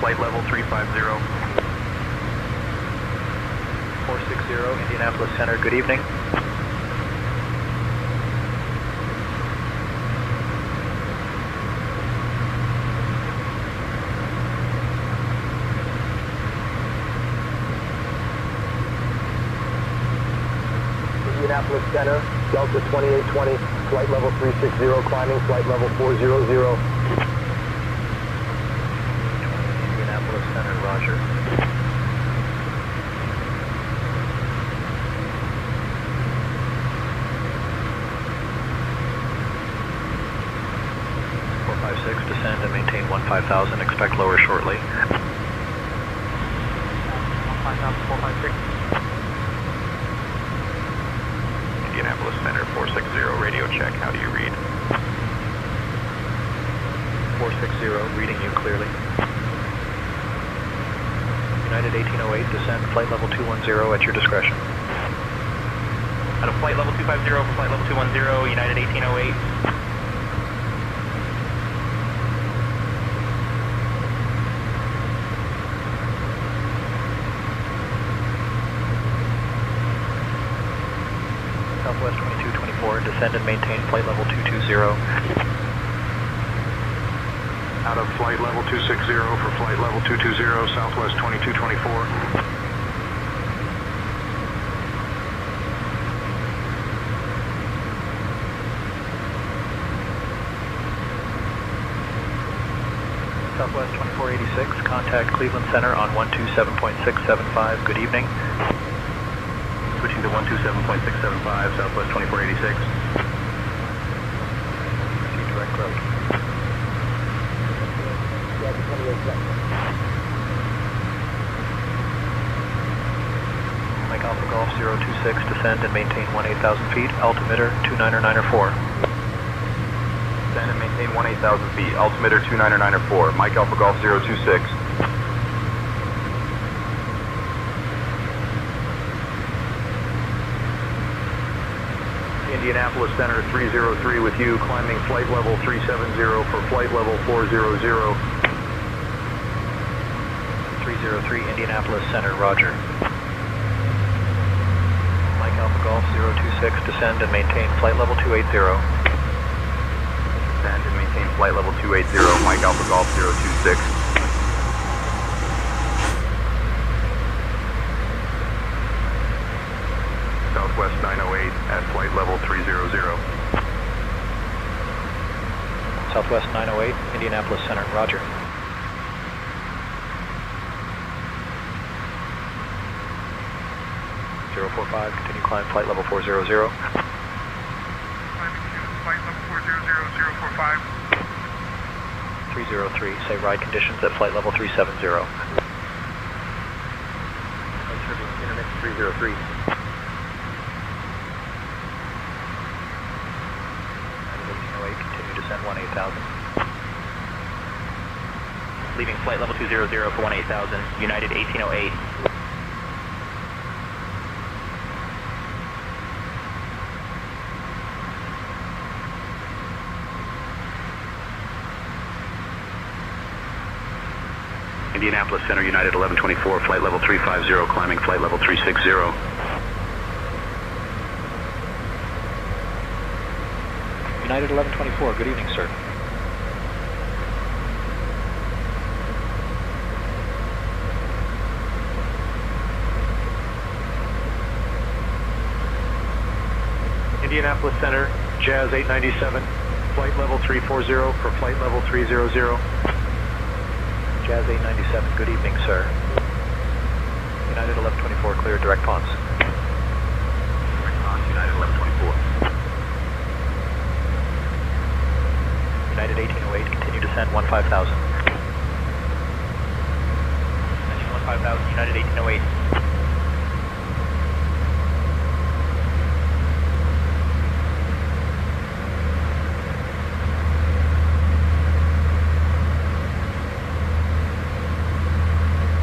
S5: Flight level 350.
S4: 460, Indianapolis Center, good evening.
S12: Indianapolis Center, Delta 2820, flight level 360, climbing flight level 400.
S4: Indianapolis Center, roger. Descend and maintain 15,000. Expect lower shortly.
S12: 456.
S5: Indianapolis Center 460, radio check. How do you read?
S4: 460, reading you clearly. United 1808, descend flight level 210 at your discretion.
S5: Out of flight level 250 for flight level 210, United 1808.
S4: Southwest 2224, descend and maintain flight level 220.
S10: Out of flight level 260 for flight level 220, Southwest 2224.
S4: Southwest 2486, contact Cleveland Center on 127.675. Good evening.
S5: Switching to 127.675, Southwest 2486.
S4: Proceed direct road. Mike Alpha Golf 026, descend and maintain 18,000 feet, altimeter 29904.
S1: Descend and maintain 18,000 feet, altimeter 29904, Mike Alpha Golf 026.
S10: Indianapolis Center 303 with you, climbing flight level 370 for flight level 400.
S4: 303, Indianapolis Center, roger. Mike Alpha Golf 026, descend and maintain flight level 280.
S1: Descend and maintain flight level 280, Mike Alpha Golf 026.
S10: Southwest 908 at flight level 300.
S4: Southwest 908, Indianapolis Center, roger. Continue climb flight level 400.
S10: Climbing to flight level 400, 045.
S4: 303, say ride conditions at flight level 370.
S1: Internet 303.
S4: 1808, continue descent 18,000.
S5: Leaving flight level 200 for 18,000, United 1808.
S3: Indianapolis Center, United 1124, flight level 350, climbing flight level 360.
S4: United 1124, good evening, sir. Indianapolis Center, Jazz 897, flight level 340 for flight level 300. Jazz 897, good evening, sir. United 1124, clear, direct ponds.
S3: Direct ponds, United 1124.
S4: United 1808, continue descent 15,000.
S5: 15,000, United 1808.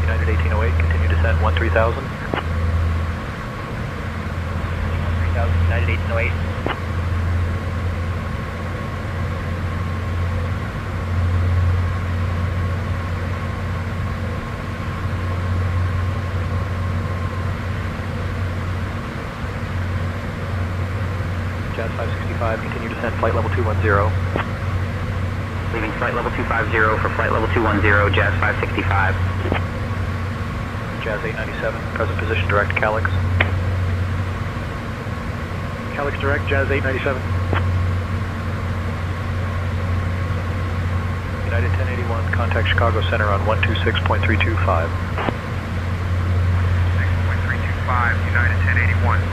S4: United 1808, continue descent 13,000.
S5: 13,000, United 1808.
S4: Jazz 565, continue descent, flight level 210.
S5: Leaving flight level 250 for flight level 210, Jazz 565.
S4: Jazz 897, present position direct, Calix. Calix direct, Jazz 897. United 1081, contact Chicago Center on 126.325.
S10: 6.325, United 1081.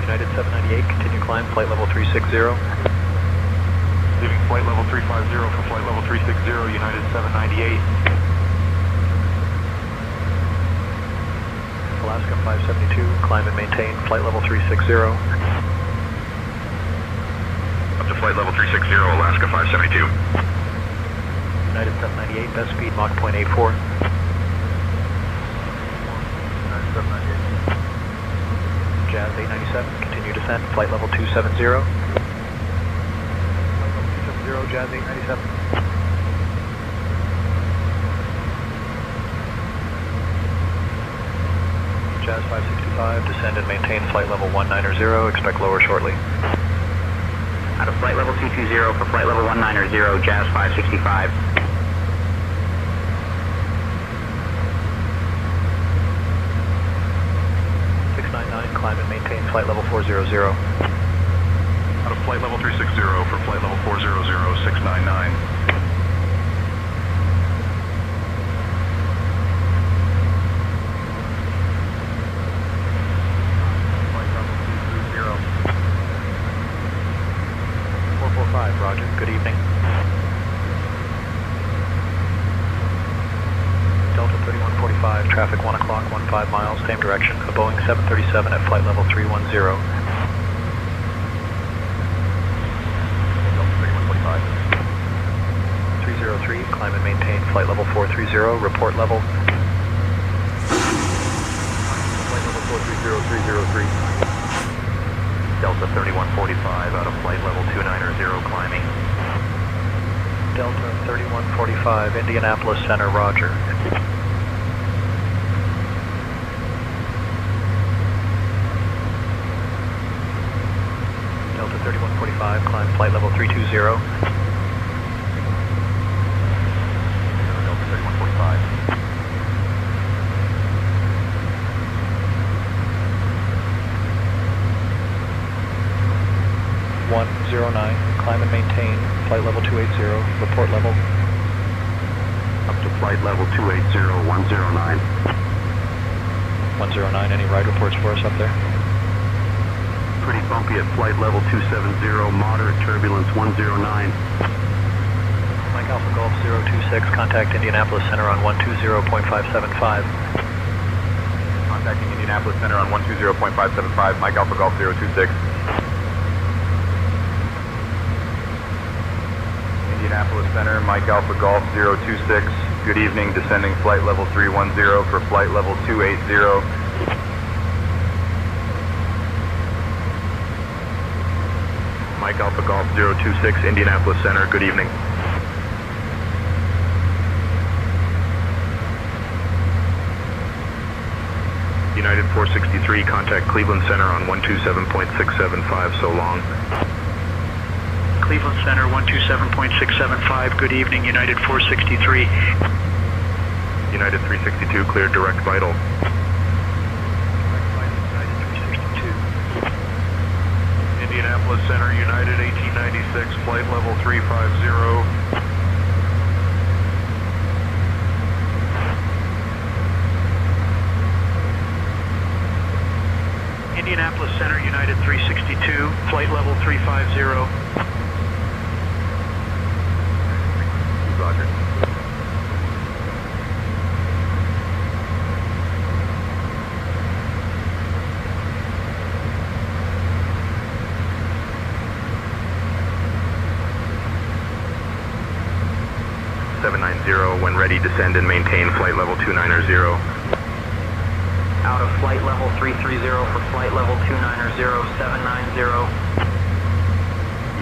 S4: United 798, continue climb, flight level 360.
S10: Leaving flight level 350 for flight level 360, United 798.
S4: Alaska 572, climb and maintain, flight level 360.
S3: Up to flight level 360, Alaska 572.
S4: United 798, best speed Mach 0.84.
S10: United 798.
S4: Jazz 897, continue descent, flight level 270. Flight level 270, Jazz 897. Jazz 565, descend and maintain flight level 190, expect lower shortly.
S5: Out of flight level 220 for flight level 190, Jazz 565.
S4: 699, climb and maintain flight level 400.
S10: Out of flight level 360 for flight level 400, 699. Flight level 230.
S4: 445, roger, good evening. Delta 3145, traffic 1 o'clock, 15 miles, same direction, a Boeing 737 at flight level 310.
S10: Delta 3145.
S4: 303, climb and maintain flight level 430, report level.
S10: Flight level 430, 303.
S3: Delta 3145, out of flight level 290, climbing.
S4: Delta 3145, Indianapolis Center, roger. Delta 3145, climb flight level 320.
S10: Delta 3145.
S4: 109, climb and maintain flight level 280, report level.
S3: Up to flight level 280, 109.
S4: 109, any ride reports for us up there?
S3: Pretty bumpy at flight level 270, moderate turbulence 109.
S4: Mike Alpha Golf 026, contact Indianapolis Center on 120.575.
S1: Contacting Indianapolis Center on 120.575, Mike Alpha Golf 026. Indianapolis Center, Mike Alpha Golf 026. Good evening, descending flight level 310 for flight level 280. Mike Alpha Golf 026, Indianapolis Center, good evening. United 463, contact Cleveland Center on 127.675, so long.
S2: Cleveland Center 127.675, good evening, United 463.
S1: United 362, cleared direct vital.
S10: Indianapolis Center, United 1896, flight level 350.
S4: Indianapolis Center, United 362, flight level 350.
S1: Roger. When ready, descend and maintain flight level 290.
S5: Out of flight level 330 for flight level 290, 790.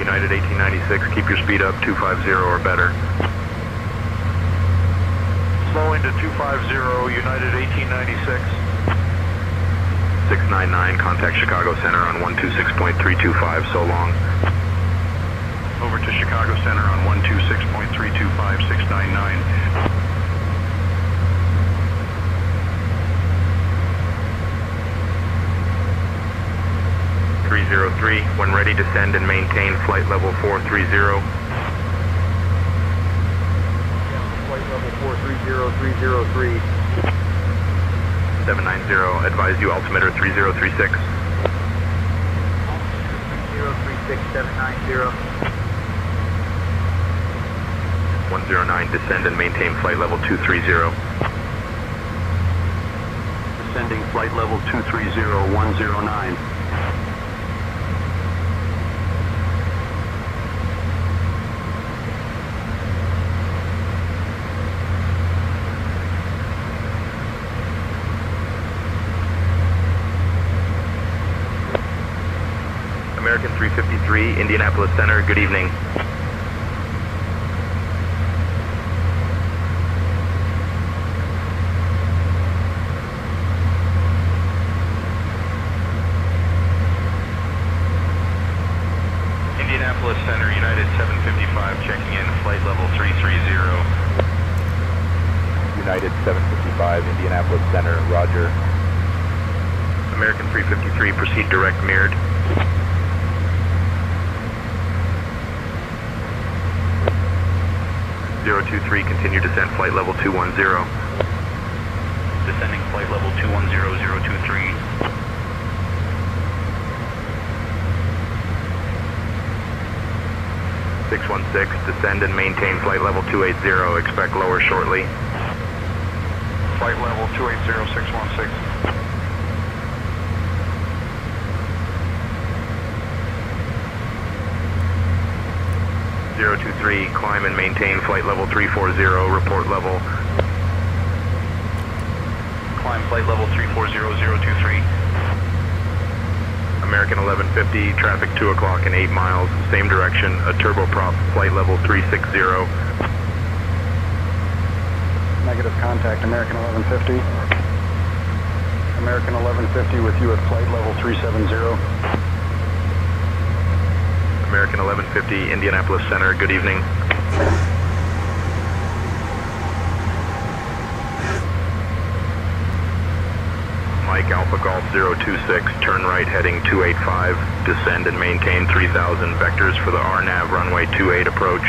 S1: United 1896, keep your speed up, 250 or better.
S10: Slowing to 250, United 1896.
S1: 699, contact Chicago Center on 126.325, so long.
S10: Over to Chicago Center on 126.325, 699.
S1: When ready, descend and maintain flight level 430.
S10: Flight level 430, 303.
S1: 790, advise you altimeter 3036.
S8: 036, 790.
S1: 109, descend and maintain flight level 230.
S3: Descending flight level 230, 109.
S1: American 353, Indianapolis Center, good evening.
S5: Indianapolis Center, United 755, checking in, flight level 330.
S1: United 755, Indianapolis Center, roger. American 353, proceed direct mirrored. .023, continue descent, flight level 210.
S5: Descending flight level 210, 023.
S1: Descend and maintain flight level 280, expect lower shortly.
S10: Flight level 280, 616.
S1: .023, climb and maintain flight level 340, report level.
S5: Climb flight level 340, 023.
S1: American 1150, traffic 2 o'clock and 8 miles, same direction, a turboprop, flight level 360.
S10: Negative contact, American 1150. American 1150 with you at flight level 370.
S1: American 1150, Indianapolis Center, good evening. Mike Alpha Golf 026, turn right heading 285, descend and maintain 3000 vectors for the RNAV runway 28 approach.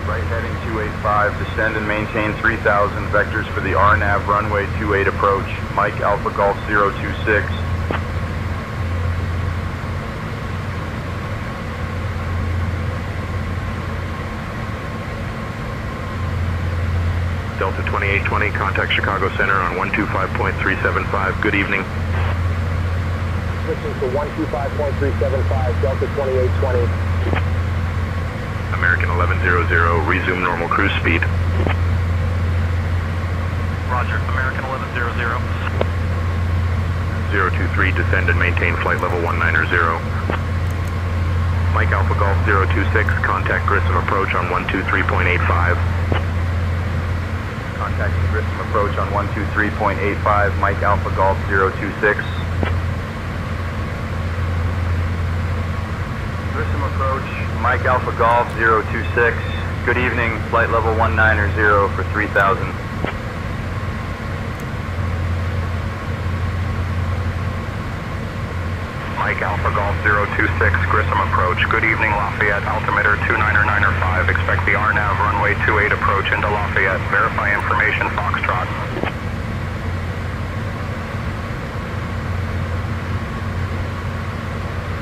S1: Right heading 285, descend and maintain 3000 vectors for the RNAV runway 28 approach. Mike Alpha Golf 026. Delta 2820, contact Chicago Center on 125.375. Good evening.
S12: Switching to 125.375, Delta 2820.
S1: American 1100, resume normal cruise speed.
S5: Roger, American 1100.
S1: 023, descend and maintain flight level 190. Mike Alpha Golf 026, contact Grissom approach on 123.85. Contacting Grissom approach on 123.85, Mike Alpha Golf 026. Grissom approach, Mike Alpha Golf 026. Good evening, flight level 190 for 3000.
S10: Mike Alpha Golf 026, Grissom approach. Good evening, Lafayette, altimeter 299er5. Expect the RNAV runway 28 approach into Lafayette. Verify information, Foxtrot.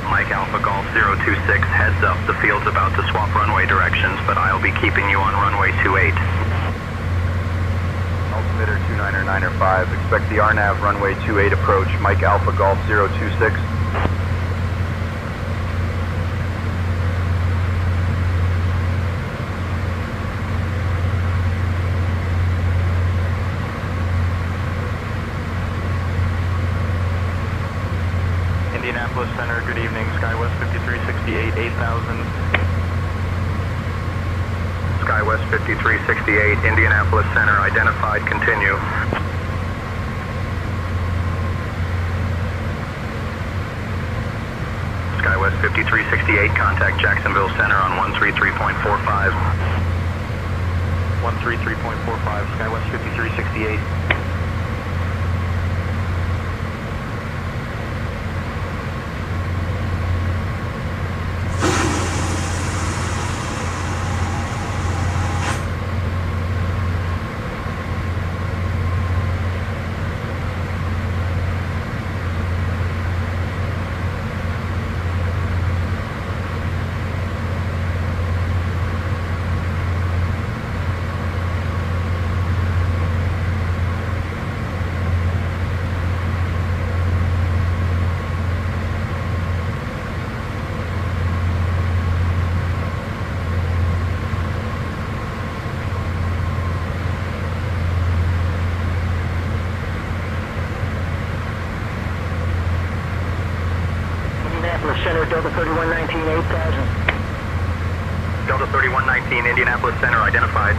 S5: Mike Alpha Golf 026, heads up, the field's about to swap runway directions, but I'll be keeping you on runway 28.
S1: Altimeter 299er5. Expect the RNAV runway 28 approach. Mike Alpha Golf 026.
S5: Indianapolis Center, good evening, SkyWest 5368, 8000.
S10: SkyWest 5368, Indianapolis Center, identified, continue. SkyWest 5368, contact Jacksonville Center on 133.45.
S5: 133.45, SkyWest 5368.
S8: Center, Delta 3119, 8000.
S10: Delta 3119, Indianapolis Center, identified.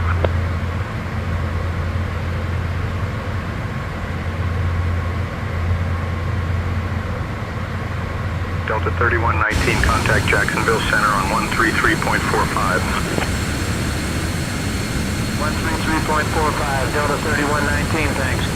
S10: Delta 3119, contact Jacksonville Center on 133.45.
S8: 133.45, Delta 3119, thanks.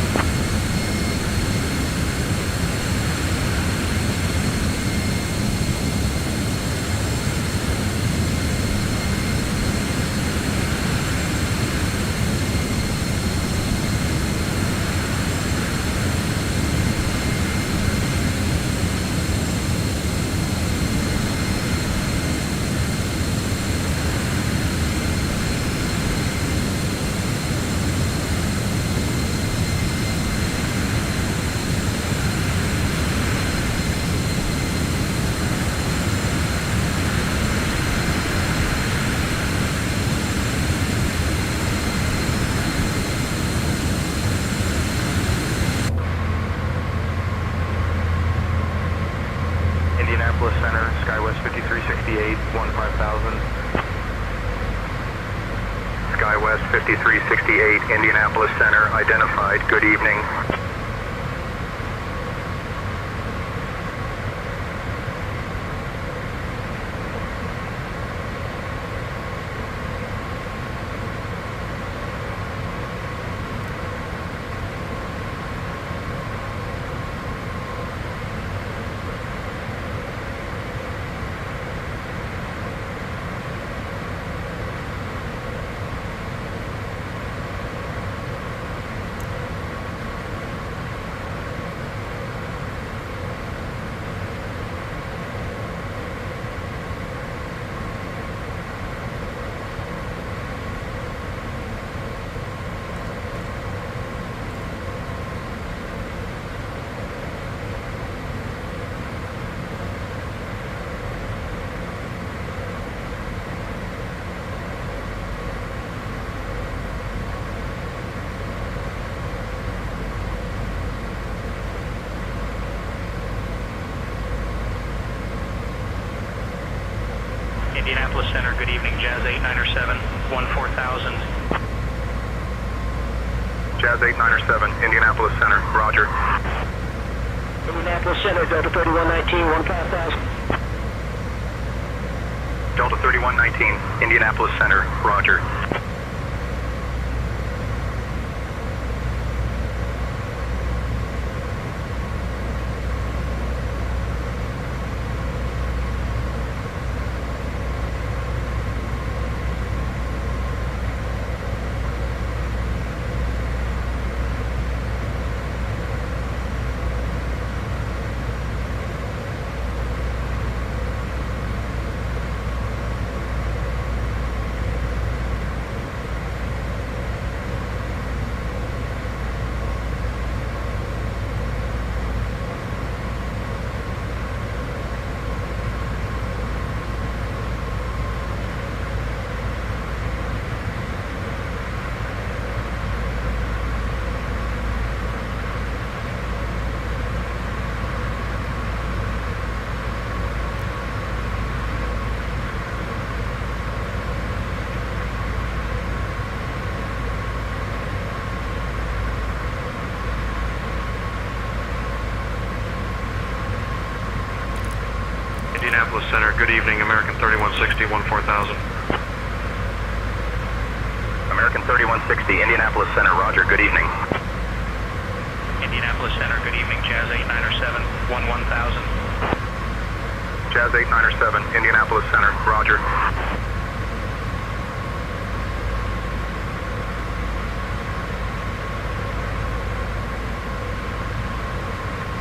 S5: Indianapolis Center, SkyWest 5368, 15000.
S10: SkyWest 5368, Indianapolis Center, identified, good evening.
S2: Indianapolis Center, good evening, Jazz 8907, 14000.
S10: Jazz 8907, Indianapolis Center, roger.
S8: Indianapolis Center, Delta 3119, 15000.
S10: Delta 3119, Indianapolis Center, roger.
S13: Indianapolis Center, good evening, American 3160, 14000.
S10: American 3160, Indianapolis Center, roger, good evening.
S2: Indianapolis Center, good evening, Jazz 8907, 11000.
S10: Jazz 8907, Indianapolis Center, roger.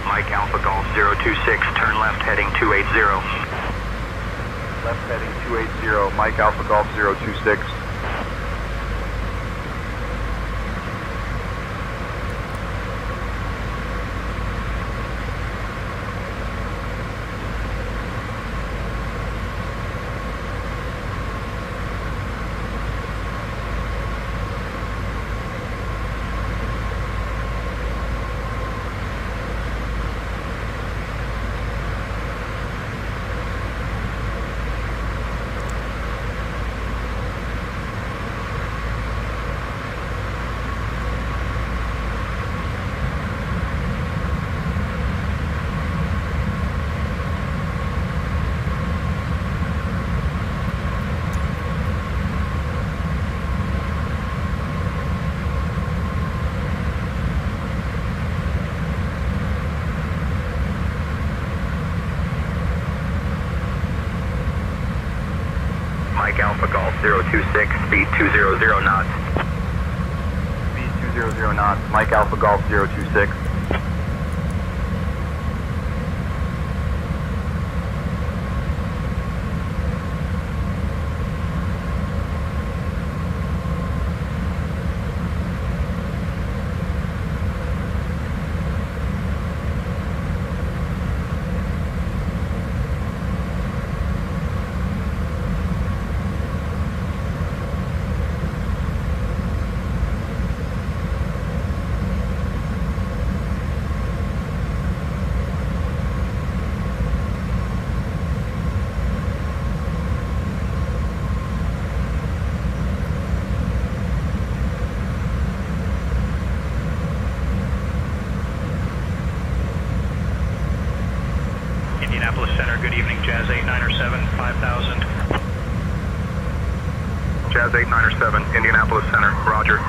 S3: Mike Alpha Golf 026, turn left heading 280.
S1: Left heading 280, Mike Alpha Golf 026.
S10: Mike Alpha Golf 026, speed 200 knots.
S1: Speed 200 knots, Mike Alpha Golf 026.
S2: Indianapolis Center, good evening, Jazz 8907, 5000.
S10: Jazz 8907, Indianapolis Center, roger.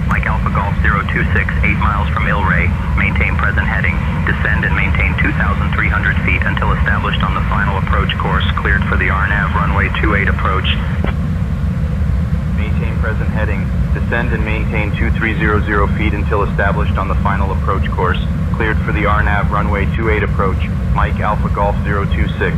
S3: Mike Alpha Golf 026, 8 miles from Ilray. Maintain present heading. Descend and maintain 2,300 feet until established on the final approach course. Cleared for the RNAV runway 28 approach.
S1: Maintain present heading. Descend and maintain 2300 feet until established on the final approach course. Cleared for the RNAV runway 28 approach. Mike Alpha Golf 026.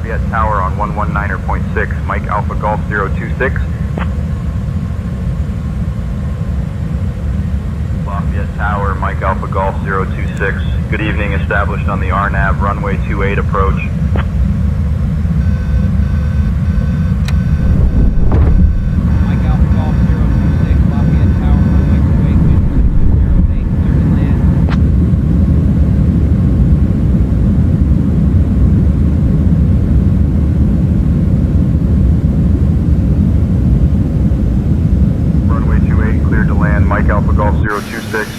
S1: Lafayette Tower on 119.6, Mike Alpha Golf 026. Lafayette Tower, Mike Alpha Golf 026. Good evening, established on the RNAV runway 28 approach.
S7: Mike Alpha Golf 026, Lafayette Tower, runway 28, wind 2208, clear to land.
S1: Runway 28, cleared to land, Mike Alpha Golf 026.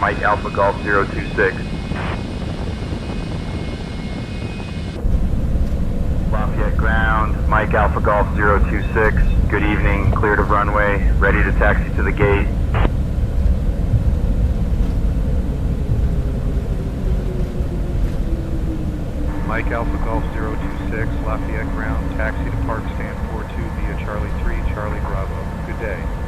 S1: Mike Alpha Golf 026. Lafayette ground, Mike Alpha Golf 026. Good evening, cleared of runway, ready to taxi to the gate.
S4: Mike Alpha Golf 026, Lafayette ground, taxi to Park Stand 42 via Charlie 3, Charlie Bravo. Good day.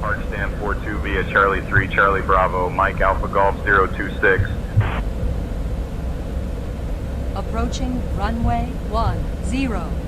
S1: Park Stand 42 via Charlie 3, Charlie Bravo, Mike Alpha Golf 026.
S6: Approaching runway 10.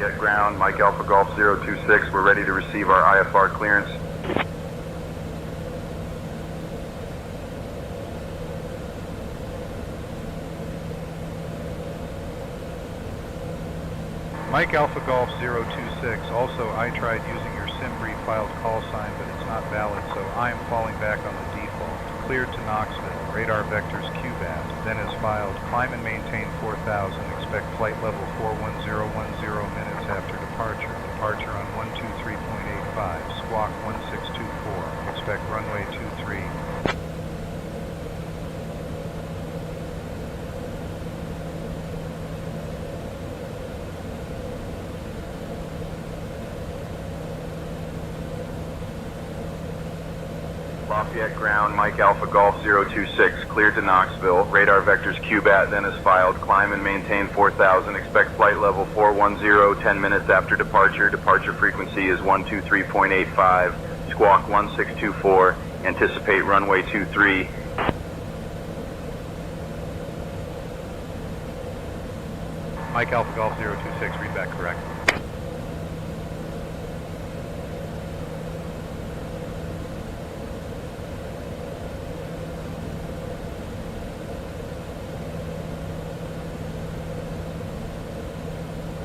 S1: Lafayette ground, Mike Alpha Golf 026, we're ready to receive our IFR clearance.
S14: Mike Alpha Golf 026, also I tried using your SIMBRI filed call sign, but it's not valid, so I am falling back on the default. Cleared to Knoxville, radar vectors QBAT, then as filed, climb and maintain 4000, expect flight level 41010 minutes after departure. Departure on 123.85, squawk 1624, expect runway 23.
S1: Lafayette ground, Mike Alpha Golf 026, cleared to Knoxville, radar vectors QBAT, then as filed, climb and maintain 4000, expect flight level 410, 10 minutes after departure, departure frequency is 123.85, squawk 1624, anticipate runway 23.
S14: Mike Alpha Golf 026, read back correct.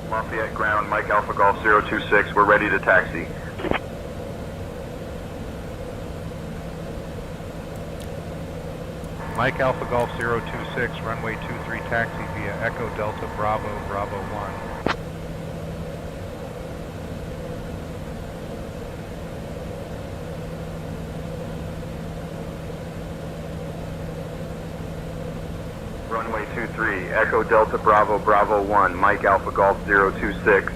S1: Lafayette ground, Mike Alpha Golf 026, we're ready to taxi.
S14: Mike Alpha Golf 026, runway 23 taxi via Echo Delta Bravo, Bravo 1.
S1: Runway 23, Echo Delta Bravo, Bravo 1, Mike Alpha Golf 026.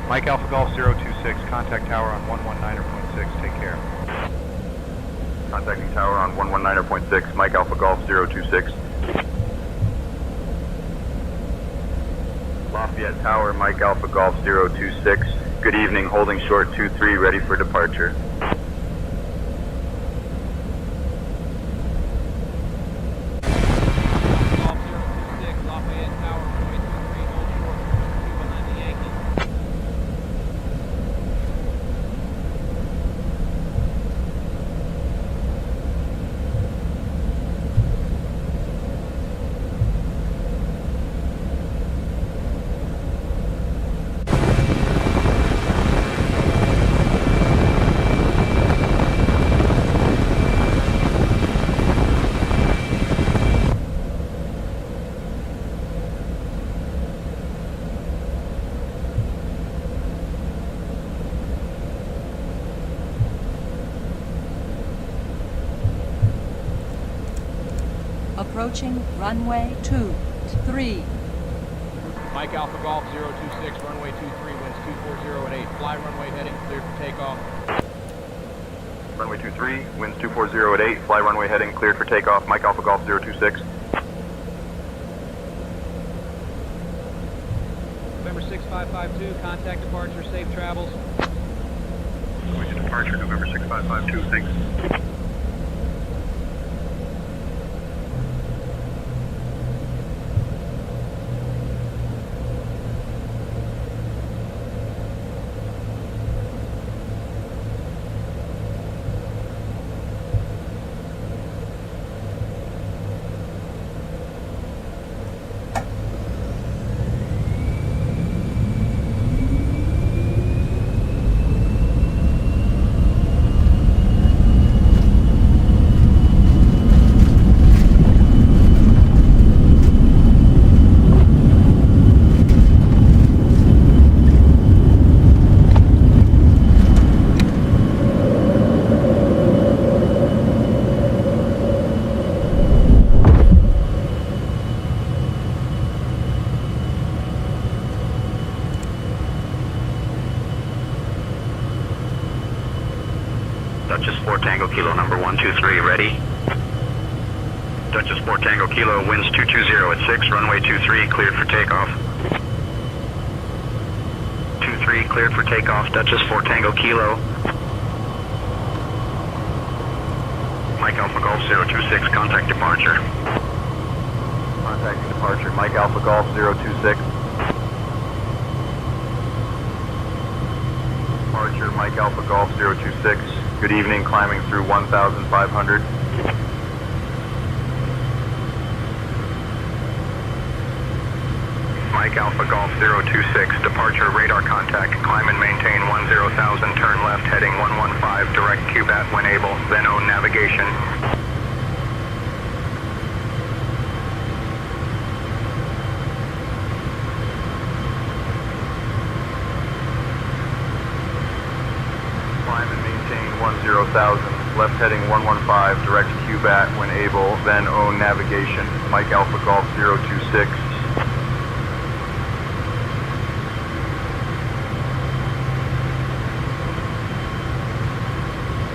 S14: Mike Alpha Golf 026, contact tower on 119.6, take care.
S1: Contacting tower on 119.6, Mike Alpha Golf 026. Lafayette Tower, Mike Alpha Golf 026. Good evening, holding short 23, ready for departure.
S6: Approaching runway 23.
S7: Mike Alpha Golf 026, runway 23, winds 240 at 8. Fly runway heading, cleared for takeoff.
S1: Runway 23, winds 240 at 8, fly runway heading, cleared for takeoff. Mike Alpha Golf 026.
S7: November 6552, contact departure, safe travels.
S10: Going to departure, November 6552, thanks.
S3: Duchess 4 Tango Kilo, number 123, ready? Duchess 4 Tango Kilo, winds 220 at 6, runway 23, cleared for takeoff. 23, cleared for takeoff, Duchess 4 Tango Kilo. Mike Alpha Golf 026, contact departure.
S1: Contacting departure, Mike Alpha Golf 026. Departure, Mike Alpha Golf 026. Good evening, climbing through 1,500.
S10: Mike Alpha Golf 026, departure radar contact, climb and maintain 10,000, turn left heading 115, direct QBAT when able, then own navigation.
S1: Climb and maintain 10,000, left heading 115, direct QBAT when able, then own navigation. Mike Alpha Golf 026.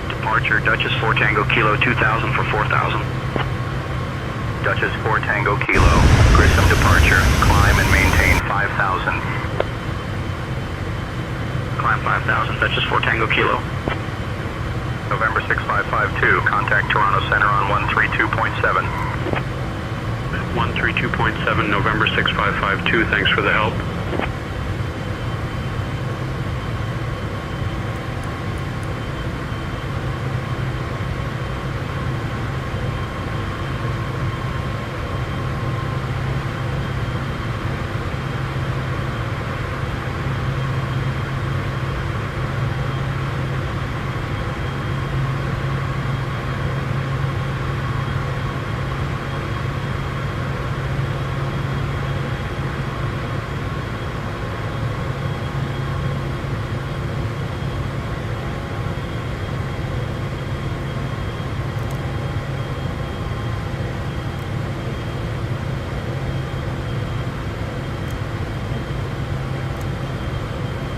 S3: Departure, Duchess 4 Tango Kilo, 2,000 for 4,000.
S10: Duchess 4 Tango Kilo, Grissom departure, climb and maintain 5,000.
S3: Climb 5,000, Duchess 4 Tango Kilo.
S10: November 6552, contact Toronto Center on 132.7.
S13: 132.7, November 6552, thanks for the help.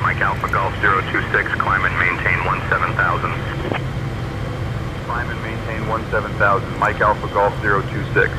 S10: Mike Alpha Golf 026, climb and maintain 17,000.
S1: Climb and maintain 17,000, Mike Alpha Golf 026.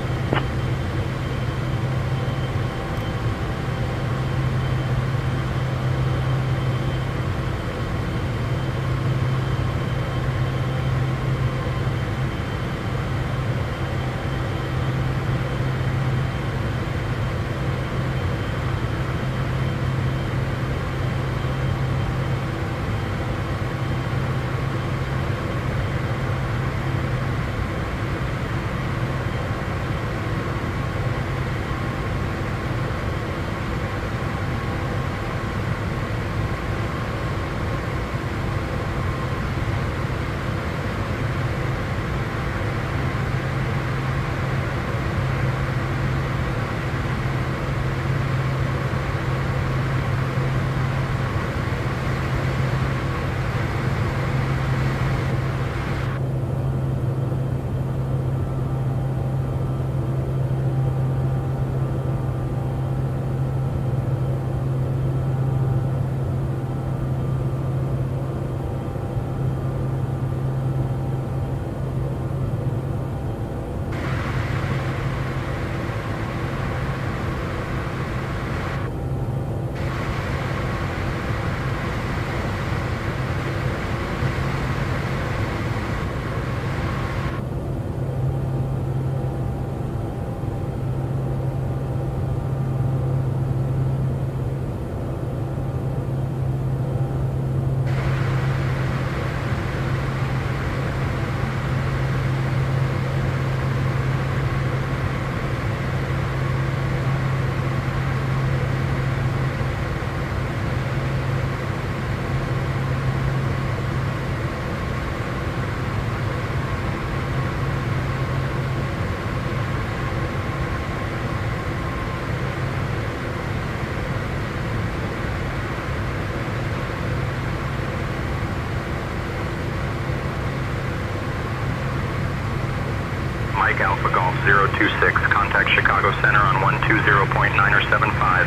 S3: Mike Alpha Golf 026, contact Chicago Center on 120.975.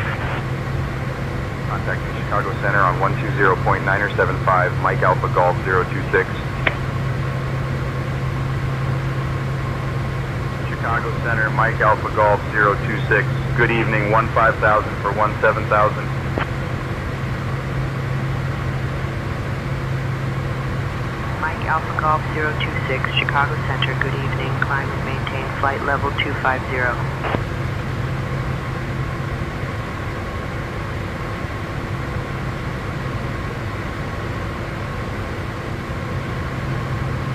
S1: Contacting Chicago Center on 120.975, Mike Alpha Golf 026. Chicago Center, Mike Alpha Golf 026. Good evening, 15000 for 17000.
S15: Mike Alpha Golf 026, Chicago Center, good evening. Climb and maintain flight level 250.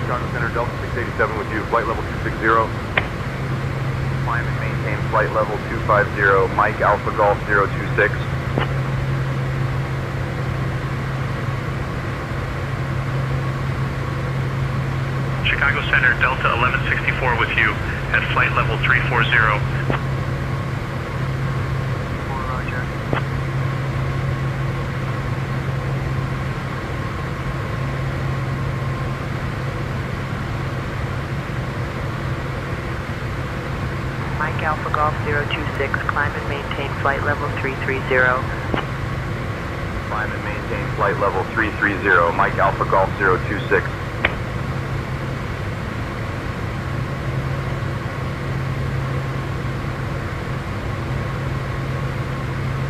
S1: Chicago Center, Delta 687 with you, flight level 260. Climb and maintain flight level 250, Mike Alpha Golf 026.
S13: Chicago Center, Delta 1164 with you at flight level 340.
S15: Roger. Mike Alpha Golf 026, climb and maintain flight level 330.
S1: Climb and maintain flight level 330, Mike Alpha Golf 026.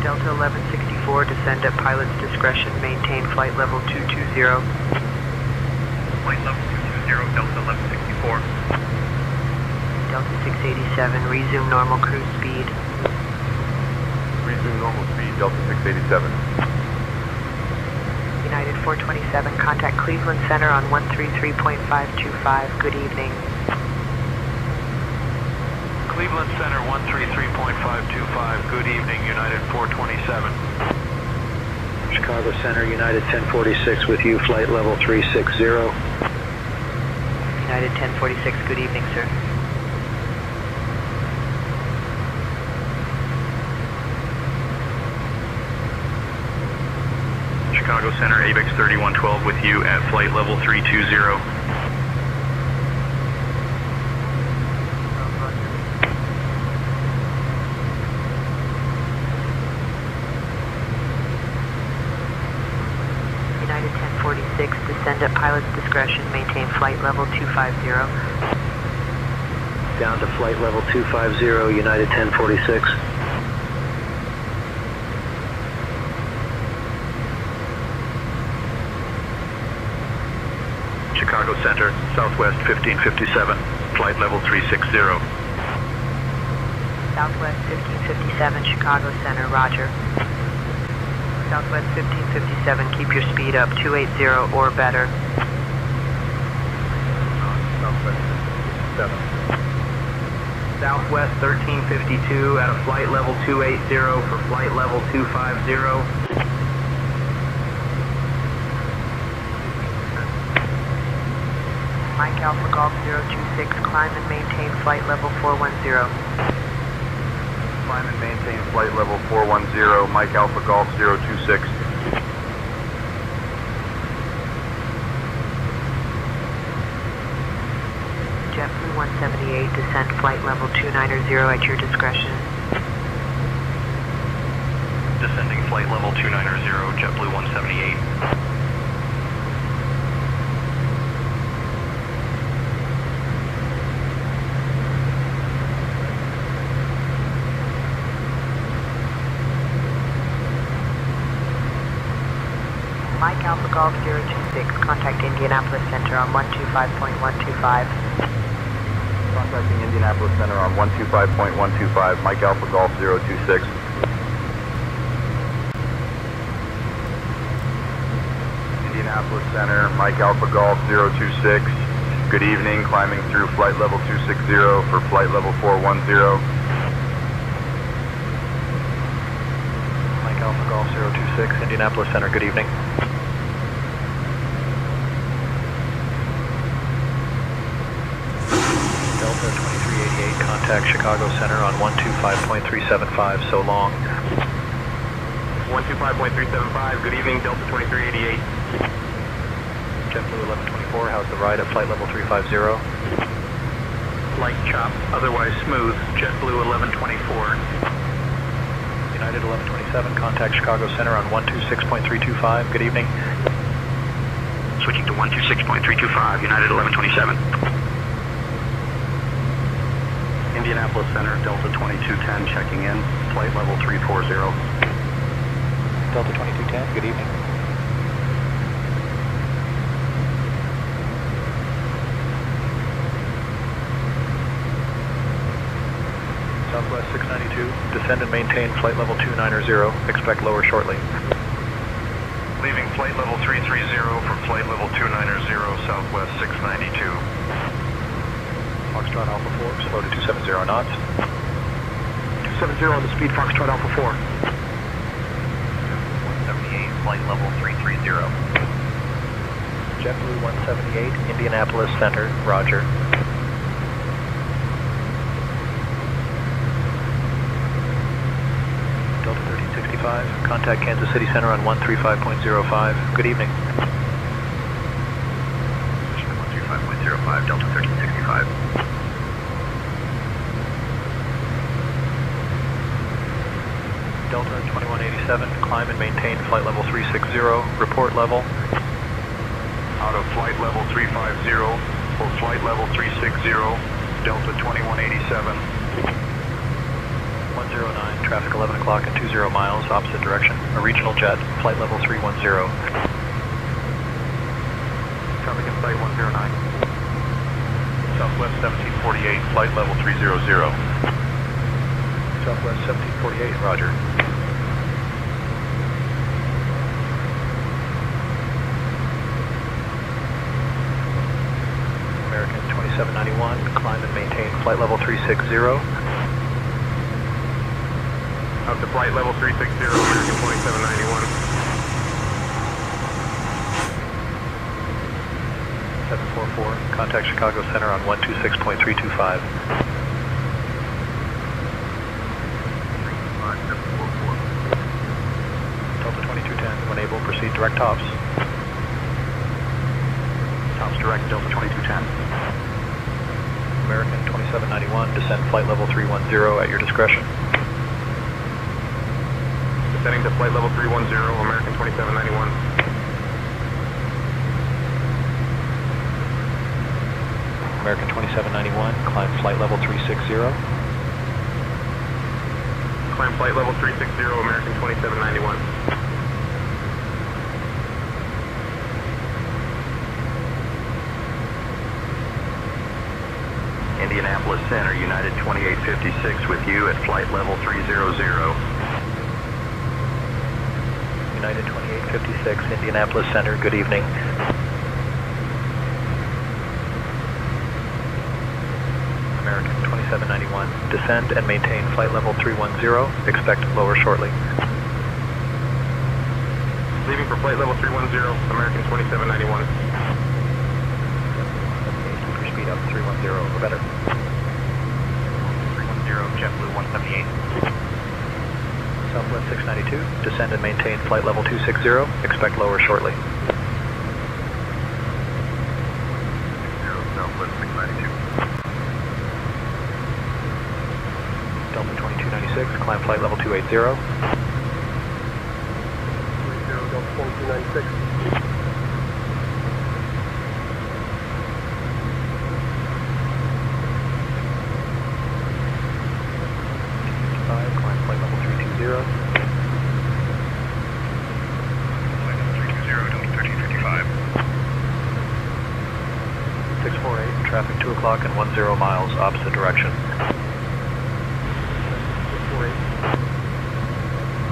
S15: Delta 1164, descend at pilot's discretion, maintain flight level 220.
S13: Flight level 220, Delta 1164.
S15: Delta 687, resume normal cruise speed.
S1: Resume normal speed, Delta 687.
S15: United 427, contact Cleveland Center on 133.525. Good evening.
S4: Cleveland Center 133.525, good evening, United 427.
S8: Chicago Center, United 1046 with you, flight level 360.
S15: United 1046, good evening, sir.
S13: Chicago Center, ABEX 3112 with you at flight level 320.
S15: United 1046, descend at pilot's discretion, maintain flight level 250.
S8: Down to flight level 250, United 1046.
S13: Chicago Center, Southwest 1557, flight level 360.
S15: Southwest 1557, Chicago Center, roger. Southwest 1557, keep your speed up, 280 or better.
S1: Southwest 1557.
S2: Southwest 1352 at a flight level 280 for flight level 250.
S15: Mike Alpha Golf 026, climb and maintain flight level 410.
S1: Climb and maintain flight level 410, Mike Alpha Golf 026.
S15: JetBlue 178, descend flight level 290 at your discretion.
S5: Descending flight level 290, JetBlue 178.
S15: Mike Alpha Golf 026, contact Indianapolis Center on 125.125.
S1: Contacting Indianapolis Center on 125.125, Mike Alpha Golf 026. Indianapolis Center, Mike Alpha Golf 026. Good evening, climbing through flight level 260 for flight level 410.
S4: Mike Alpha Golf 026, Indianapolis Center, good evening. Delta 2388, contact Chicago Center on 125.375, so long.
S13: 125.375, good evening, Delta 2388.
S4: JetBlue 1124, how's the ride at flight level 350?
S2: light chop, otherwise smooth. JetBlue 1124.
S4: United 1127, contact Chicago Center on 126.325. Good evening.
S3: Switching to 126.325, United 1127.
S5: Indianapolis Center, Delta 2210 checking in, flight level 340.
S4: Delta 2210, good evening. Southwest 692, descend and maintain flight level 290, expect lower shortly.
S10: Leaving flight level 330 for flight level 290, Southwest 692.
S4: Foxtrot Alpha 4, slow to 270 knots.
S8: 270 on the speed, Foxtrot Alpha 4.
S3: 178, flight level 330.
S4: JetBlue 178, Indianapolis Center, roger. Delta 1365, contact Kansas City Center on 135.05. Good evening.
S3: 135.05, Delta 1365.
S4: Delta 2187, climb and maintain flight level 360, report level.
S10: Out of flight level 350 for flight level 360, Delta 2187.
S4: 109, traffic 11 o'clock and 20 miles, opposite direction. A regional jet, flight level 310.
S10: Traffic in flight 109. Southwest 1748, flight level 300.
S4: Southwest 1748, roger. American 2791, climb and maintain flight level 360.
S10: Up to flight level 360, American 2791.
S4: 744, contact Chicago Center on 126.325. Delta 2210, when able, proceed direct tops.
S5: Tops direct, Delta 2210.
S4: American 2791, descend flight level 310 at your discretion.
S10: Descending to flight level 310, American 2791.
S4: American 2791, climb flight level 360.
S10: Climb flight level 360, American 2791.
S5: Indianapolis Center, United 2856 with you at flight level 300.
S4: United 2856, Indianapolis Center, good evening. American 2791, descend and maintain flight level 310, expect lower shortly.
S10: Leaving for flight level 310, American 2791.
S4: Keep your speed up, 310 or better.
S3: 310, JetBlue 178.
S4: Southwest 692, descend and maintain flight level 260, expect lower shortly.
S10: Southwest 692.
S4: Delta 2296, climb flight level 280.
S12: 30, Delta 2296.
S4: Climb flight level 320.
S10: Flight level 320, Delta 1355.
S4: 648, traffic 2 o'clock and 10 miles, opposite direction.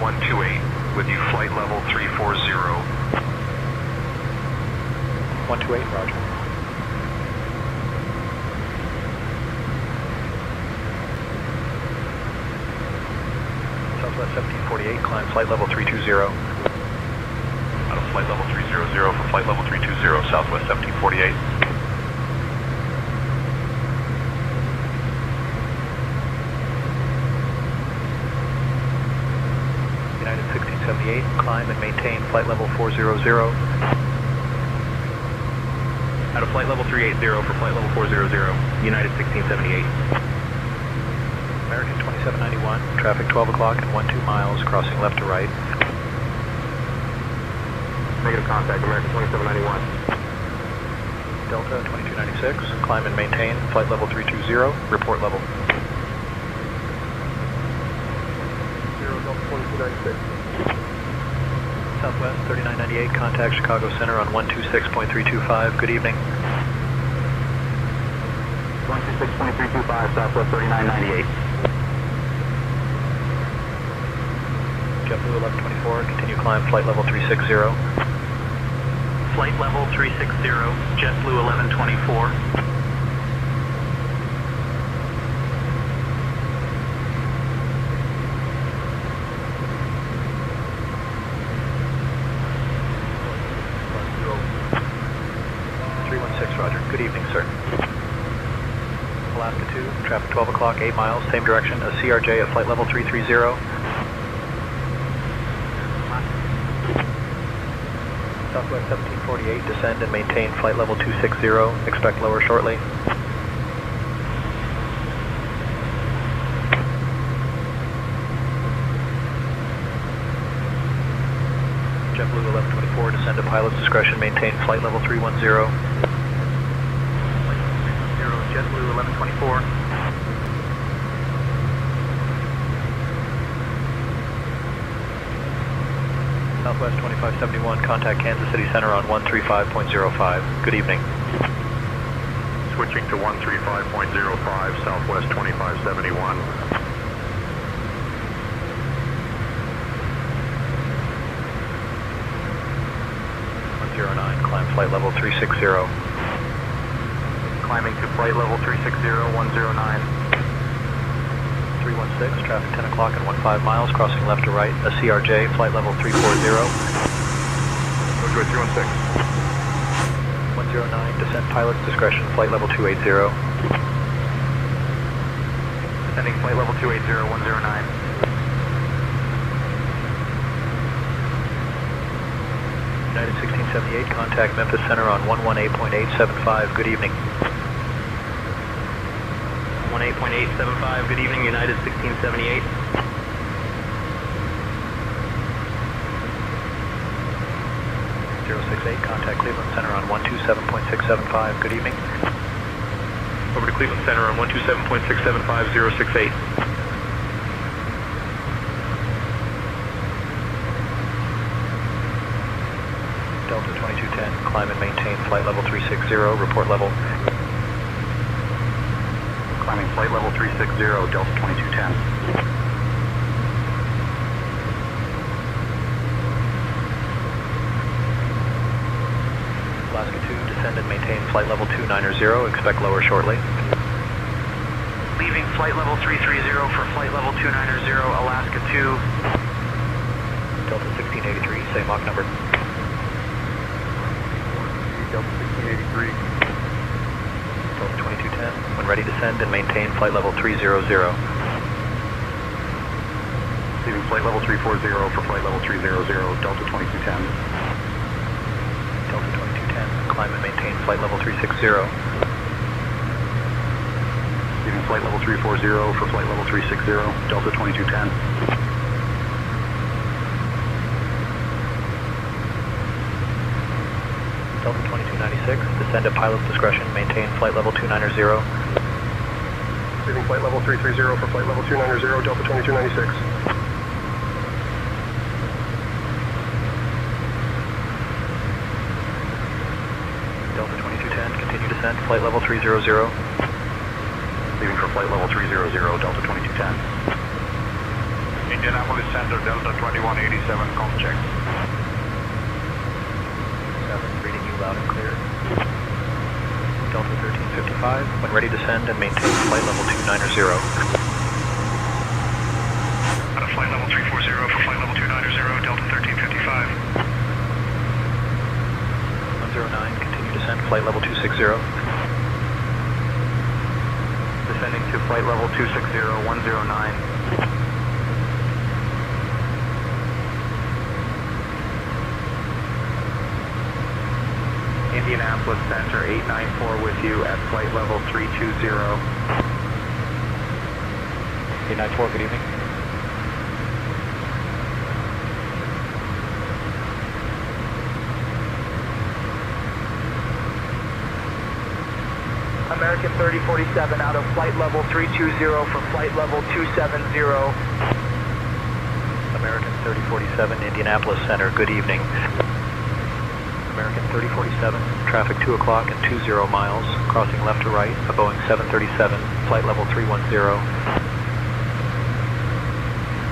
S10: 128, with you flight level 340.
S4: 128, roger. Southwest 1748, climb flight level 320.
S10: Out of flight level 300 for flight level 320, Southwest 1748.
S4: United 1678, 78, climb and maintain flight level 400.
S5: Out of flight level 380 for flight level 400, United 1678.
S4: American 2791, traffic 12 o'clock and 12 miles, crossing left to right.
S12: Negative contact, American 2791.
S4: Delta 2296, climb and maintain, flight level 320, report level.
S12: 0 Delta 2296.
S4: Southwest 3998, contact Chicago Center on 126.325, good evening.
S12: 126.325, Southwest 3998.
S4: JetBlue 1124, continue climb, flight level 360.
S2: Flight level 360, JetBlue 1124.
S4: Roger. Good evening, sir. Alaska 2, traffic 12 o'clock, 8 miles, same direction, a CRJ at flight level 330. Southwest 1748, descend and maintain flight level 260, expect lower shortly. JetBlue 1124, descend at pilot's discretion, maintain flight level 310. JetBlue 1124. Southwest 2571, contact Kansas City Center on 135.05. Good evening.
S10: Switching to 135.05, Southwest 2571.
S4: 109, climb flight level 360.
S3: Climbing to flight level 360, 109.
S4: 316, traffic 10 o'clock and 15 miles, crossing left to right, a CRJ, flight level 340.
S10: Roger, 316.
S4: 109, descent pilot's discretion, flight level 280.
S3: Descending flight level 280, 109.
S4: United 1678, contact Memphis Center on 118.875. Good evening.
S2: 18.875, good evening, United 1678.
S4: Contact Cleveland Center on 127.675. Good evening.
S5: Over to Cleveland Center on 127.675, 068.
S4: Delta 2210, climb and maintain flight level 360, report level.
S10: Climbing flight level 360, Delta 2210.
S4: Alaska 2, descend and maintain flight level 290, expect lower shortly.
S2: Leaving flight level 330 for flight level 290, Alaska 2.
S4: Delta 1683, same Mach number.
S10: Delta 1683.
S4: Delta 2210, when ready, descend and maintain flight level 300.
S10: Leaving flight level 340 for flight level 300, Delta 2210.
S4: Delta 2210, climb and maintain flight level 360.
S10: Leaving flight level 340 for flight level 360, Delta 2210.
S4: Delta 2296, descend at pilot's discretion, maintain flight level 290.
S12: Leaving flight level 330 for flight level 290, Delta 2296.
S4: Delta 2210, continue descent, flight level 300.
S10: Leaving for flight level 300, Delta 2210. Indianapolis Center, Delta 2187, com check.
S4: 7, reading you loud and clear. Delta 1355, when ready, descend and maintain flight level 290.
S13: Out of flight level 340 for flight level 290, Delta 1355.
S4: 109, continue descent, flight level 260.
S3: Descending to flight level 260, 109.
S10: Indianapolis Center, 894 with you at flight level 320.
S4: 894, good evening.
S12: American 3047 out of flight level 320 for flight level 270.
S4: American 3047, Indianapolis Center, good evening. American 3047, traffic 2 o'clock and 20 miles, crossing left to right, a Boeing 737, flight level 310.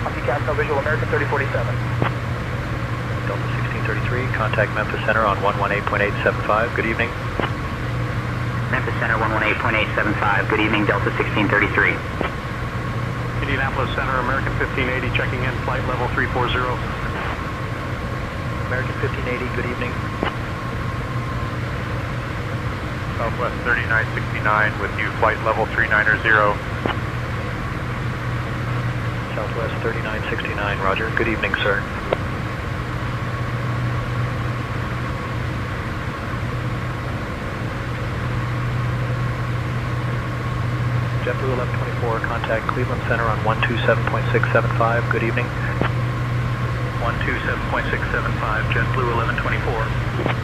S12: Copycat, no visual, American 3047.
S4: Delta 1633, contact Memphis Center on 118.875, good evening.
S3: Memphis Center 118.875. Good evening, Delta 1633.
S10: Indianapolis Center, American 1580 checking in, flight level 340.
S4: American 1580, good evening.
S14: Southwest 3969 with you, flight level 390.
S4: Southwest 3969, roger. Good evening, sir. JetBlue 1124, contact Cleveland Center on 127.675. Good evening.
S10: 127.675, JetBlue 1124.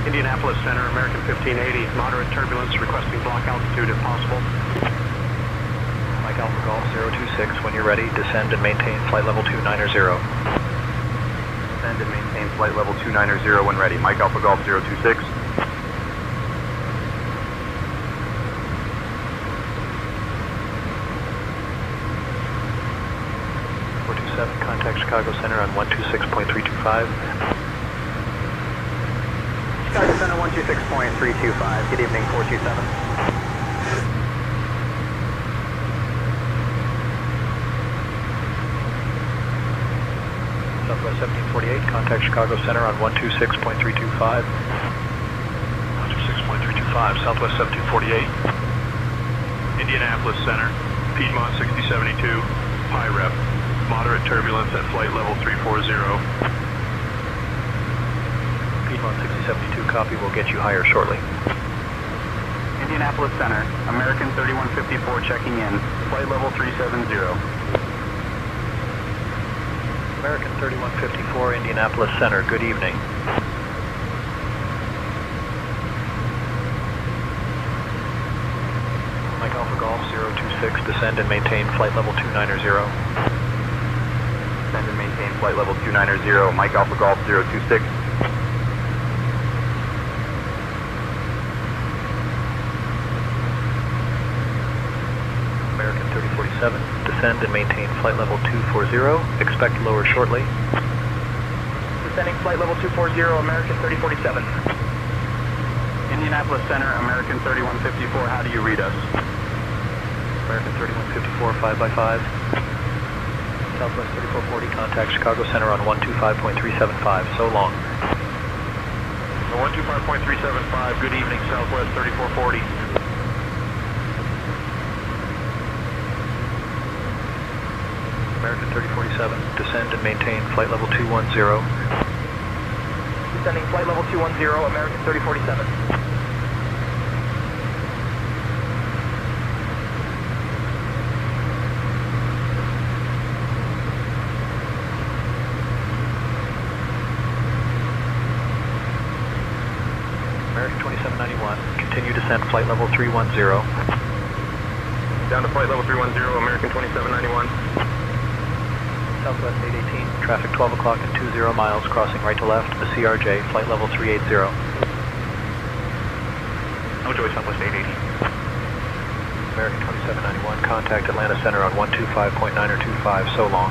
S10: Indianapolis Center, American 1580, moderate turbulence, requesting block altitude if possible.
S4: Mike Alpha Golf 026, when you're ready, descend and maintain flight level 290.
S1: Descend and maintain flight level 290 when ready. Mike Alpha Golf 026.
S4: 427, contact Chicago Center on 126.325.
S8: Chicago Center 126.325. Good evening, 427.
S4: Southwest 1748, contact Chicago Center on 126.325. 126.325, Southwest 1748.
S10: Indianapolis Center, Piedmont 6072, high rep. Moderate turbulence at flight level 340.
S4: Piedmont 6072, copy, will get you higher shortly.
S10: Indianapolis Center, American 3154 checking in, flight level 370.
S4: American 3154, Indianapolis Center, good evening. Mike Alpha Golf 026, descend and maintain flight level 290.
S1: Descend and maintain flight level 290. Mike Alpha Golf 026.
S4: American 3047, descend and maintain flight level 240. Expect lower shortly.
S12: Descending flight level 240, American 3047.
S10: Indianapolis Center, American 3154, how do you read us?
S4: American 3154, 5x5. Southwest 3440, contact Chicago Center on 125.375. So long.
S10: 125.375, good evening, Southwest 3440.
S4: American 3047, descend and maintain flight level 210.
S12: Descending flight level 210, American 3047.
S4: American 2791, continue descent flight level 310.
S10: Down to flight level 310, American 2791.
S4: Southwest 818, traffic 12 o'clock and 20 miles, crossing right to left, a CRJ, flight level 380.
S10: Enjoy Southwest 880.
S4: American 2791, contact Atlanta Center on 125.925, so long.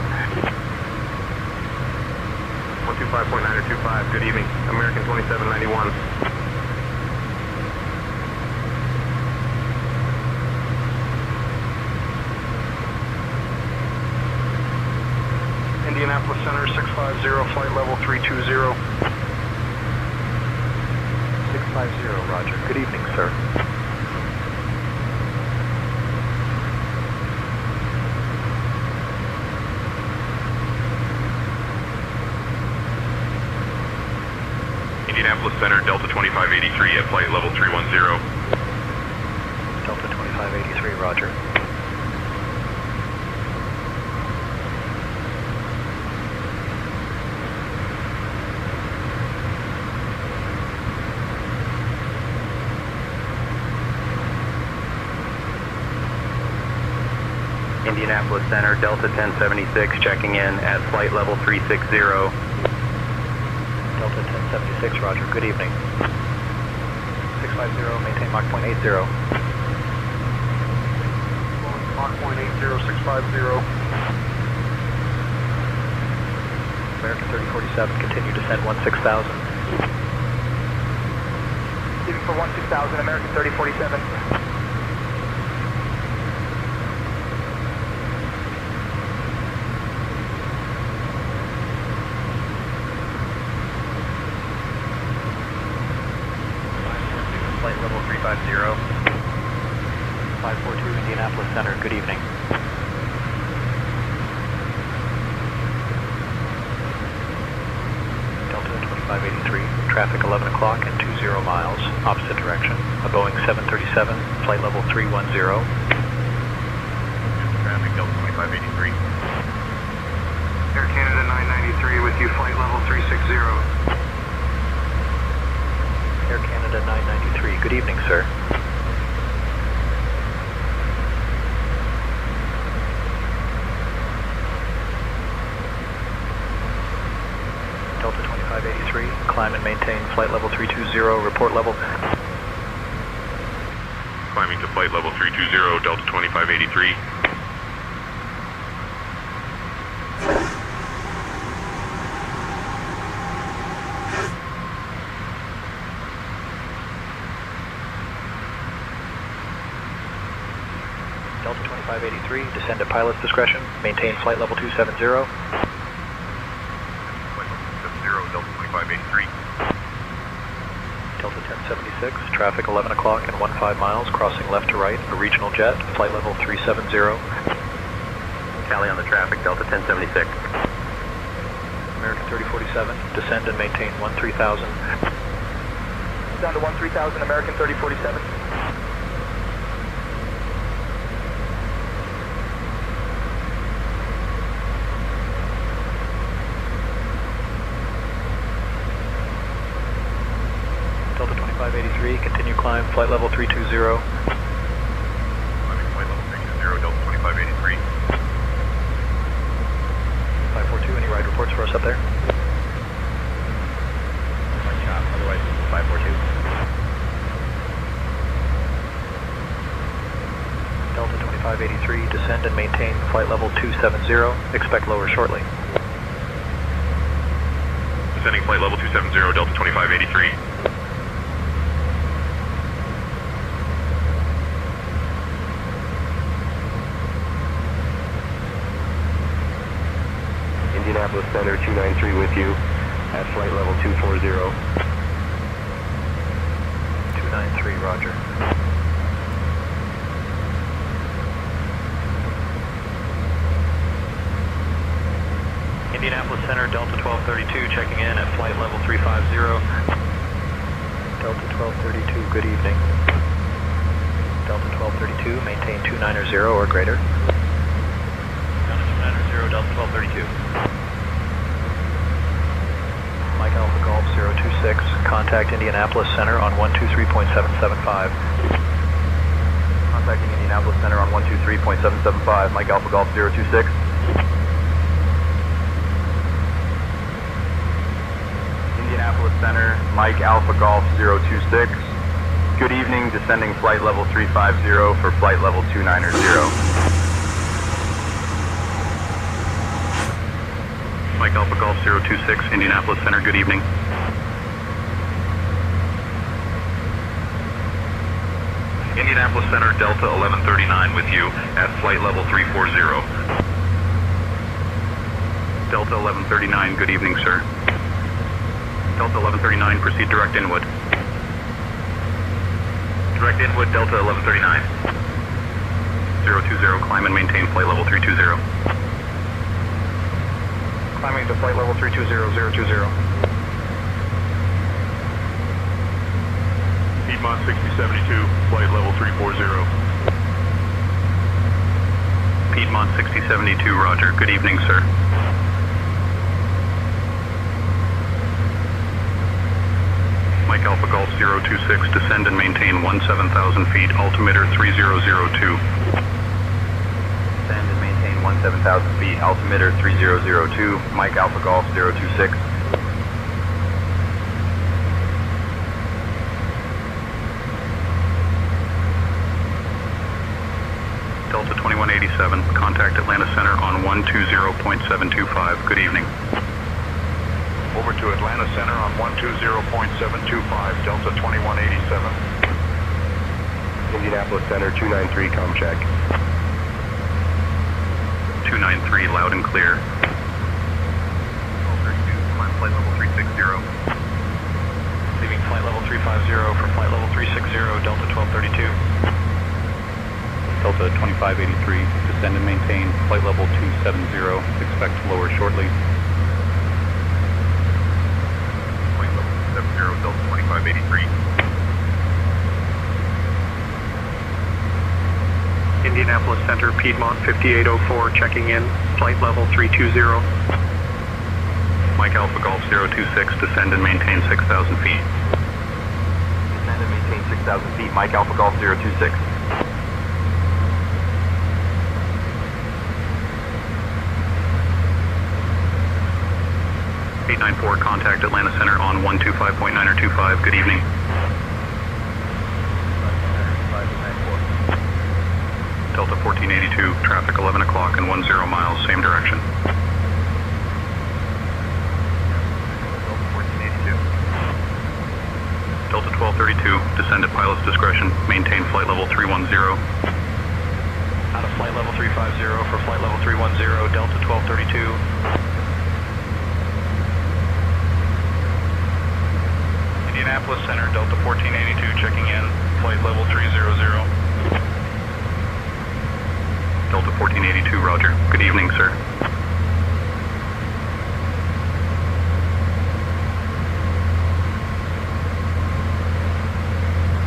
S10: 125.925, good evening, American 2791. Indianapolis Center 650, flight level 320.
S4: 650, roger. Good evening, sir.
S10: Indianapolis Center, Delta 2583 at flight level 310.
S4: Delta 2583, roger.
S3: Indianapolis Center, Delta 1076, checking in at flight level 360.
S4: Delta 1076, roger. Good evening. 650, maintain Mach point 80.
S12: Mach point 80, 650.
S4: American 3047, continue descend 16,000.
S12: Leaving for 16,000, American 3047.
S4: Flight level 350. 542 Indianapolis Center, good evening. Delta 2583, traffic 11 o'clock and 20 miles, opposite direction. A Boeing 737, flight level 310.
S10: Traffic, Delta 2583.
S12: Air Canada 993 with you, flight level 360.
S4: Air Canada 993, good evening, sir. Delta 2583, climb and maintain flight level 320, report level.
S10: Climbing to flight level 320, Delta 2583.
S4: Delta 2583, descend at pilot's discretion, maintain flight level 270.
S10: Delta 2583.
S4: Delta 1076, traffic 11 o'clock and 15 miles, crossing left to right, a regional jet, flight level 370.
S3: Tally on the traffic, Delta 1076.
S4: American 3047, descend and maintain 13,000.
S12: Down to 13,000, American 3047.
S4: Delta 2583, continue climb, flight level 320.
S10: Climbing flight level 320, Delta 2583.
S4: 542, any ride reports for us up there?
S3: Otherwise, 542.
S4: Delta 2583, descend and maintain flight level 270, expect lower shortly.
S10: Descending flight level 270, Delta 2583.
S12: Indianapolis Center 293 with you at flight level 240.
S4: 293, roger. Indianapolis Center, Delta 1232, checking in at flight level 350. Delta 1232, good evening. Delta 1232, maintain 290 or greater. Down to 290, Delta 1232. Mike Alpha Golf 026, contact Indianapolis Center on 123.775.
S1: Contacting Indianapolis Center on 123.775, Mike Alpha Golf 026. Indianapolis Center, Mike Alpha Golf 026. Good evening, descending flight level 350 for flight level 290.
S10: Mike Alpha Golf 026, Indianapolis Center, good evening. Indianapolis Center, Delta 1139 with you at flight level 340. Delta 1139, good evening, sir. Delta 1139, proceed direct inwood. Direct inwood, Delta 1139. 020, climb and maintain flight level 320.
S12: Climbing to flight level 320, 020.
S10: Piedmont 6072, flight level 340.
S3: Piedmont 6072, roger. Good evening, sir. Mike Alpha Golf 026, descend and maintain 17,000 feet, altimeter 3002.
S1: Descend and maintain 17,000 feet, altimeter 3002, Mike Alpha Golf 026.
S3: Delta 2187, contact Atlanta Center on 120.725. Good evening.
S10: Over to Atlanta Center on 120.725, Delta 2187.
S12: Indianapolis Center 293, com check.
S3: 293, loud and clear.
S10: 1232, climb flight level 360.
S4: Leaving flight level 350 for flight level 360, Delta 1232.
S11: Delta 2583, descend and maintain flight level 270, expect to lower shortly.
S10: Flight level 270, Delta 2583.
S4: Indianapolis Center, Piedmont 5804, checking in, flight level 320.
S3: Mike Alpha Golf 026, descend and maintain 6,000 feet.
S1: Descend and maintain 6,000 feet, Mike Alpha Golf 026.
S3: 894, contact Atlanta Center on 125.925. Good evening. Delta 1482, traffic 11 o'clock and 10 miles, same direction. Delta 1232, descend at pilot's discretion, maintain flight level 310.
S4: Out of flight level 350 for flight level 310, Delta 1232. Indianapolis Center, Delta 1482, checking in, flight level 300.
S3: Delta 1482, roger. Good evening, sir.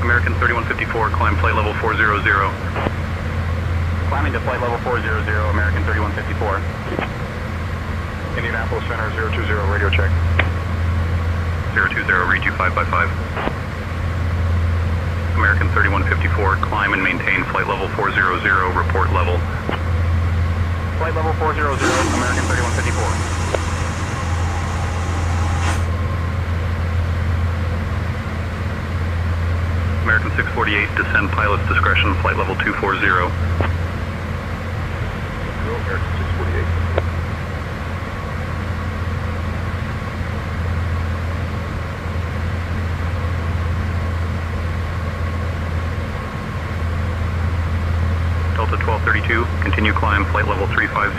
S3: American 3154, climb flight level 400.
S10: Climbing to flight level 400, American 3154. Indianapolis Center 020, radio check.
S3: 020, read you 5x5. American 3154, climb and maintain flight level 400, report level.
S10: Flight level 400, American 3154.
S3: American 648, descend pilot's discretion, flight level 240.
S10: American 648.
S3: Delta 1232, continue climb, flight level 350.
S10: Flight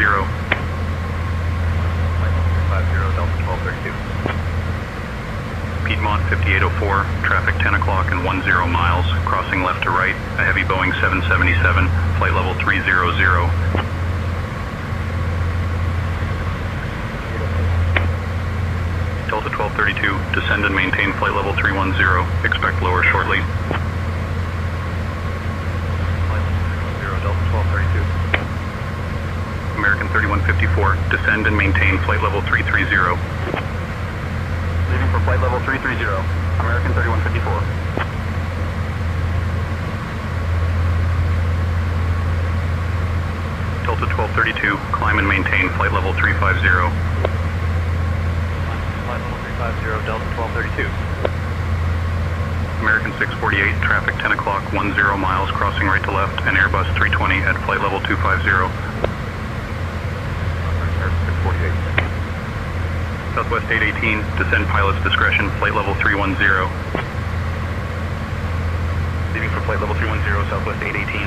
S10: level 350, Delta 1232.
S3: Piedmont 5804, traffic 10 o'clock and 10 miles, crossing left to right, a heavy Boeing 777, flight level 300. Delta 1232, descend and maintain flight level 310, expect lower shortly.
S10: Delta 1232.
S3: American 3154, descend and maintain flight level 330.
S10: Leaving for flight level 330, American 3154.
S3: Delta 1232, climb and maintain flight level 350.
S4: Flight level 350, Delta 1232.
S3: American 648, traffic 10 o'clock, 10 miles, crossing right to left, and Airbus 320 at flight level 250.
S10: 648.
S3: Southwest 818, descend pilot's discretion, flight level 310.
S10: Leaving for flight level 310, Southwest 818.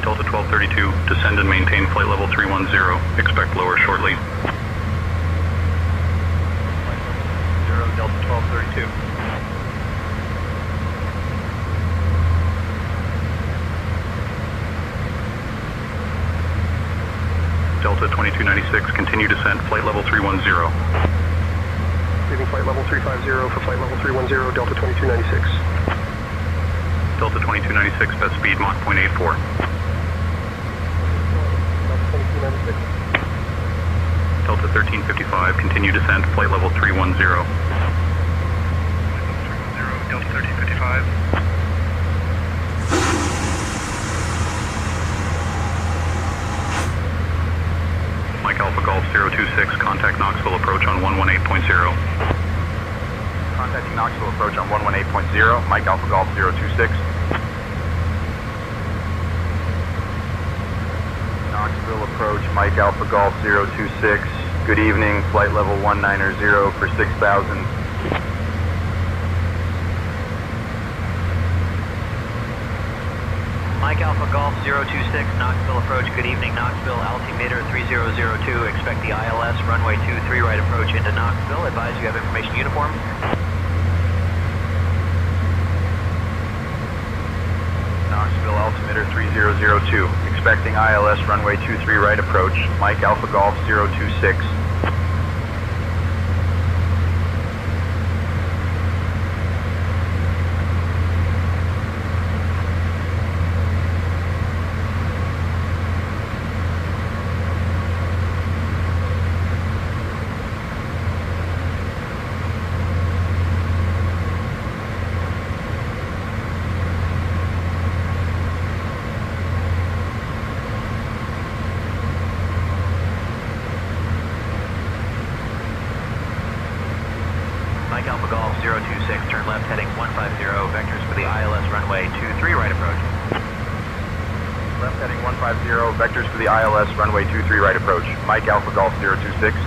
S3: Delta 1232, descend and maintain flight level 310, expect lower shortly.
S4: Delta 1232.
S3: Delta 2296, continue descent, flight level 310.
S9: leaving flight level 350 for flight level 310, Delta 2296.
S10: Delta 2296, best speed Mach 0.84. Delta 1355, continue descent, flight level 310.
S13: Delta 1355.
S10: Mike Alpha Golf 026, contact Knoxville approach on 118.0.
S1: Contacting Knoxville approach on 118.0, Mike Alpha Golf 026. Knoxville approach, Mike Alpha Golf 026. Good evening, flight level 190 for 6,000.
S3: Mike Alpha Golf 026, Knoxville approach. Good evening, Knoxville. Altimeter 3002. Expect the ILS runway 23 right approach into Knoxville. Advise you have information uniform.
S1: Knoxville altimeter 3002. Expecting ILS runway 23 right approach. Mike Alpha Golf 026.
S3: Mike Alpha Golf 026, turn left heading 150, vectors for the ILS runway 23 right approach.
S1: Left heading 150, vectors for the ILS runway 23 right approach. Mike Alpha Golf 026.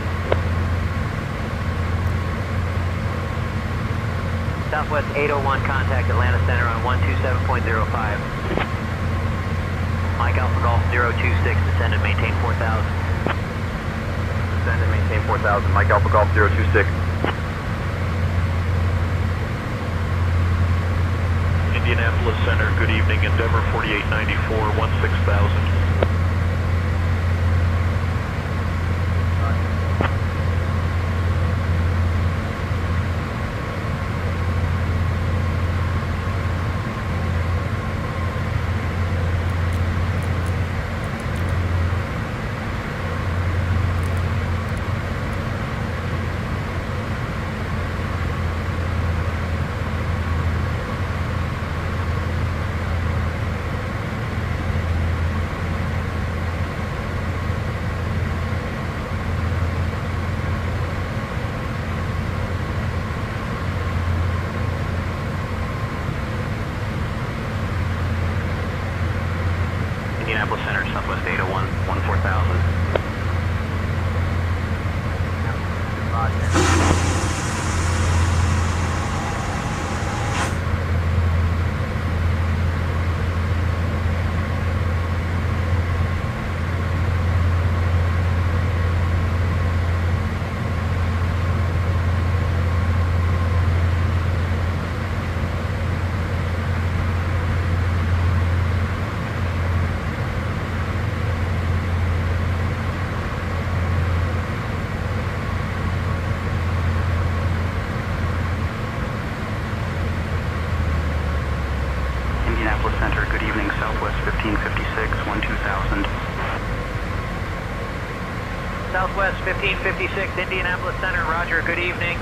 S3: Southwest 801, contact Atlanta Center on 127.05. Mike Alpha Golf 026, descend and maintain 4,000.
S1: Descend and maintain 4,000. Mike Alpha Golf 026.
S16: Indianapolis Center, good evening, Endeavor 4894, 16,000.
S3: Indianapolis Center, Southwest 801, 14,000.
S10: Indianapolis Center, good evening, Southwest 1556, 12,000.
S3: Southwest 1556, Indianapolis Center, roger, good evening.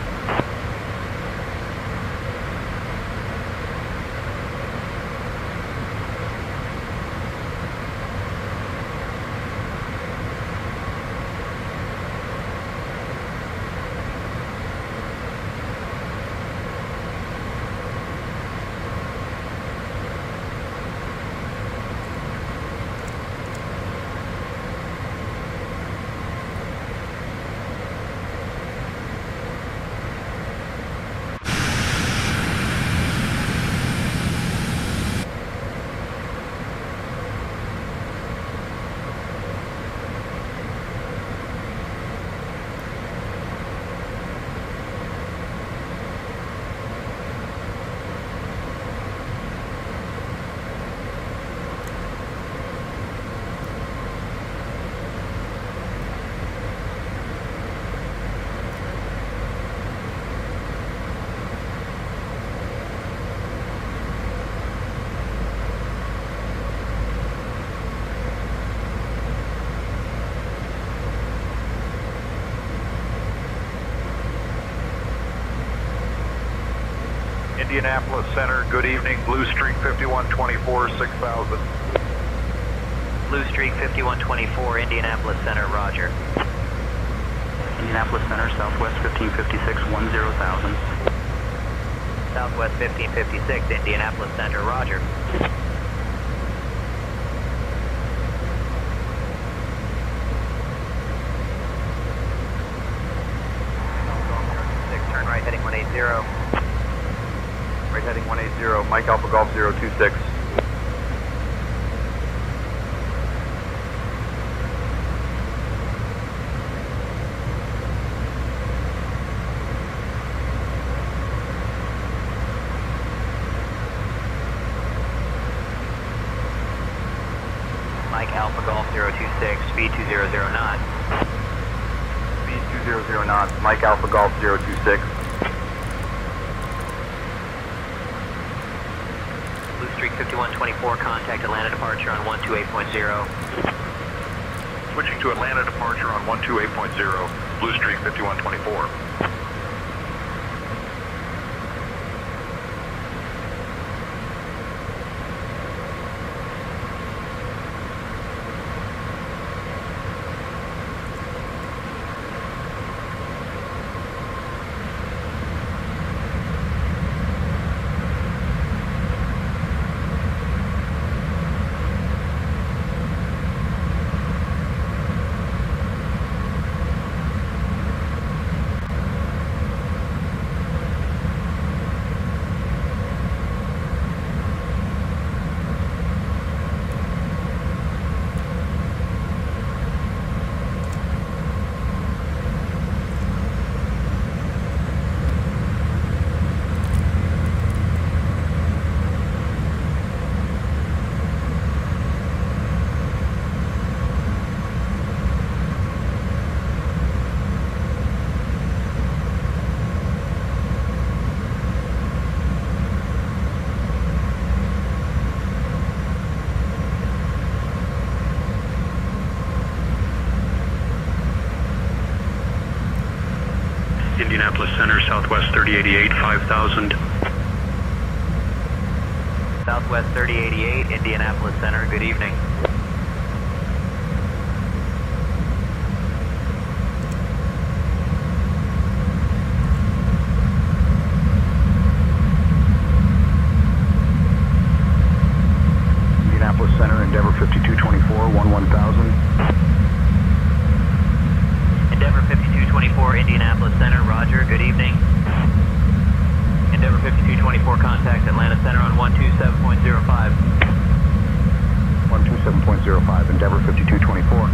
S10: Indianapolis Center, good evening. Blue Streak 5124, 6000.
S3: Blue Streak 5124, Indianapolis Center, roger.
S5: Indianapolis Center, Southwest 1556, 10,000.
S3: Southwest 1556, Indianapolis Center, roger. Turn right heading 180.
S1: Right heading 180, Mike Alpha Golf 026.
S3: Mike Alpha Golf 026, speed 200 knots.
S1: Speed 200 knots, Mike Alpha Golf 026.
S3: Blue Streak 5124, contact Atlanta departure on 128.0.
S10: Switching to Atlanta departure on 128.0, Blue Streak 5124.
S13: Indianapolis Center, Southwest 3088, 5000.
S3: Southwest 3088, Indianapolis Center, good evening.
S10: Indianapolis Center, Endeavor 5224, 11,000.
S3: Endeavor 5224, Indianapolis Center, roger, good evening. Endeavor 5224, contact Atlanta Center on 127.05.
S10: 127.05, Endeavor 5224.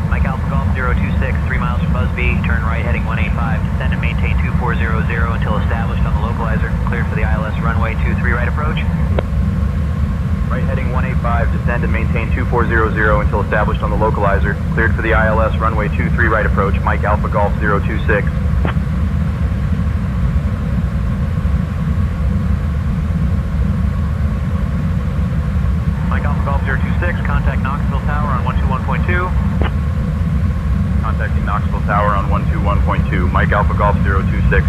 S3: Mike Alpha Golf 026, 3 miles from Busby, turn right heading 185, descend and maintain 2400 until established on the localizer, cleared for the ILS runway 23 right approach.
S1: Right heading 185, descend and maintain 2400 until established on the localizer. Cleared for the ILS runway 23 right approach, Mike Alpha Golf 026.
S3: Mike Alpha Golf 026, contact Knoxville Tower on 121.2.
S1: Contacting Knoxville Tower on 121.2, Mike Alpha Golf 026.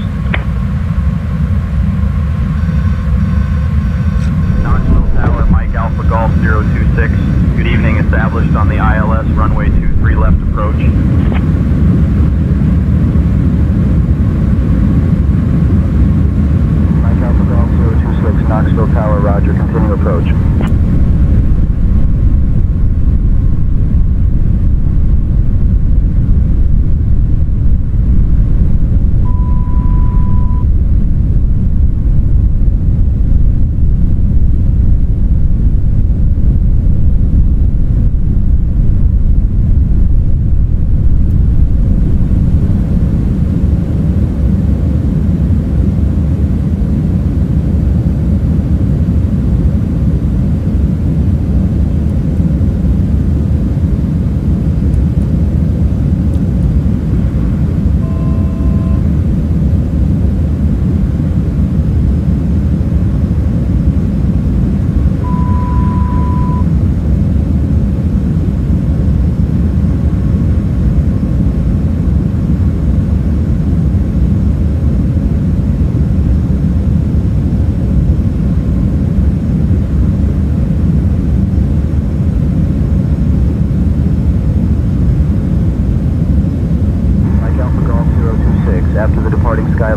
S1: Knoxville Tower, Mike Alpha Golf 026. Good evening, established on the ILS runway 23 left approach.
S10: Mike Alpha Golf 026, Knoxville Tower, roger, continue approach.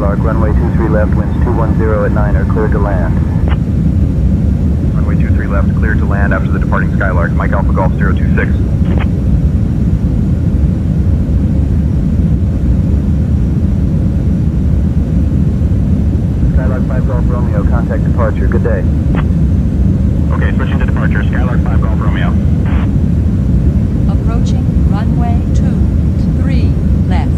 S8: Skylark, runway 23 left, winds 210 at 9 are cleared to land.
S1: Runway 23 left, cleared to land after the departing Skylark. Mike Alpha Golf 026.
S8: Skylark 5 Golf Romeo, contact departure. Good day.
S1: Okay, switching to departure. Skylark 5 Golf Romeo.
S6: Approaching runway 23 left.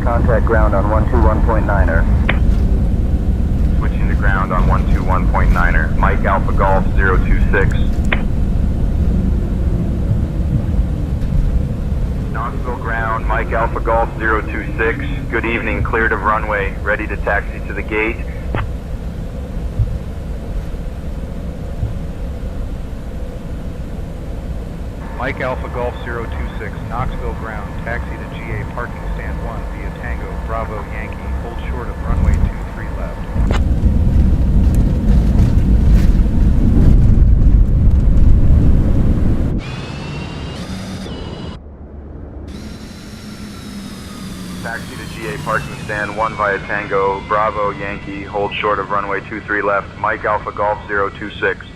S8: Contact ground on 121.9er.
S1: Switching to ground on 121.9er. Mike Alpha Golf 026. Knoxville ground, Mike Alpha Golf 026. Good evening, cleared of runway, ready to taxi to the gate.
S14: Mike Alpha Golf 026, Knoxville ground, taxi to GA parking stand 1 via Tango, Bravo, Yankee, hold short of runway 23 left.
S1: Taxi to GA parking stand 1 via Tango, Bravo, Yankee, hold short of runway 23 left. Mike Alpha Golf 026.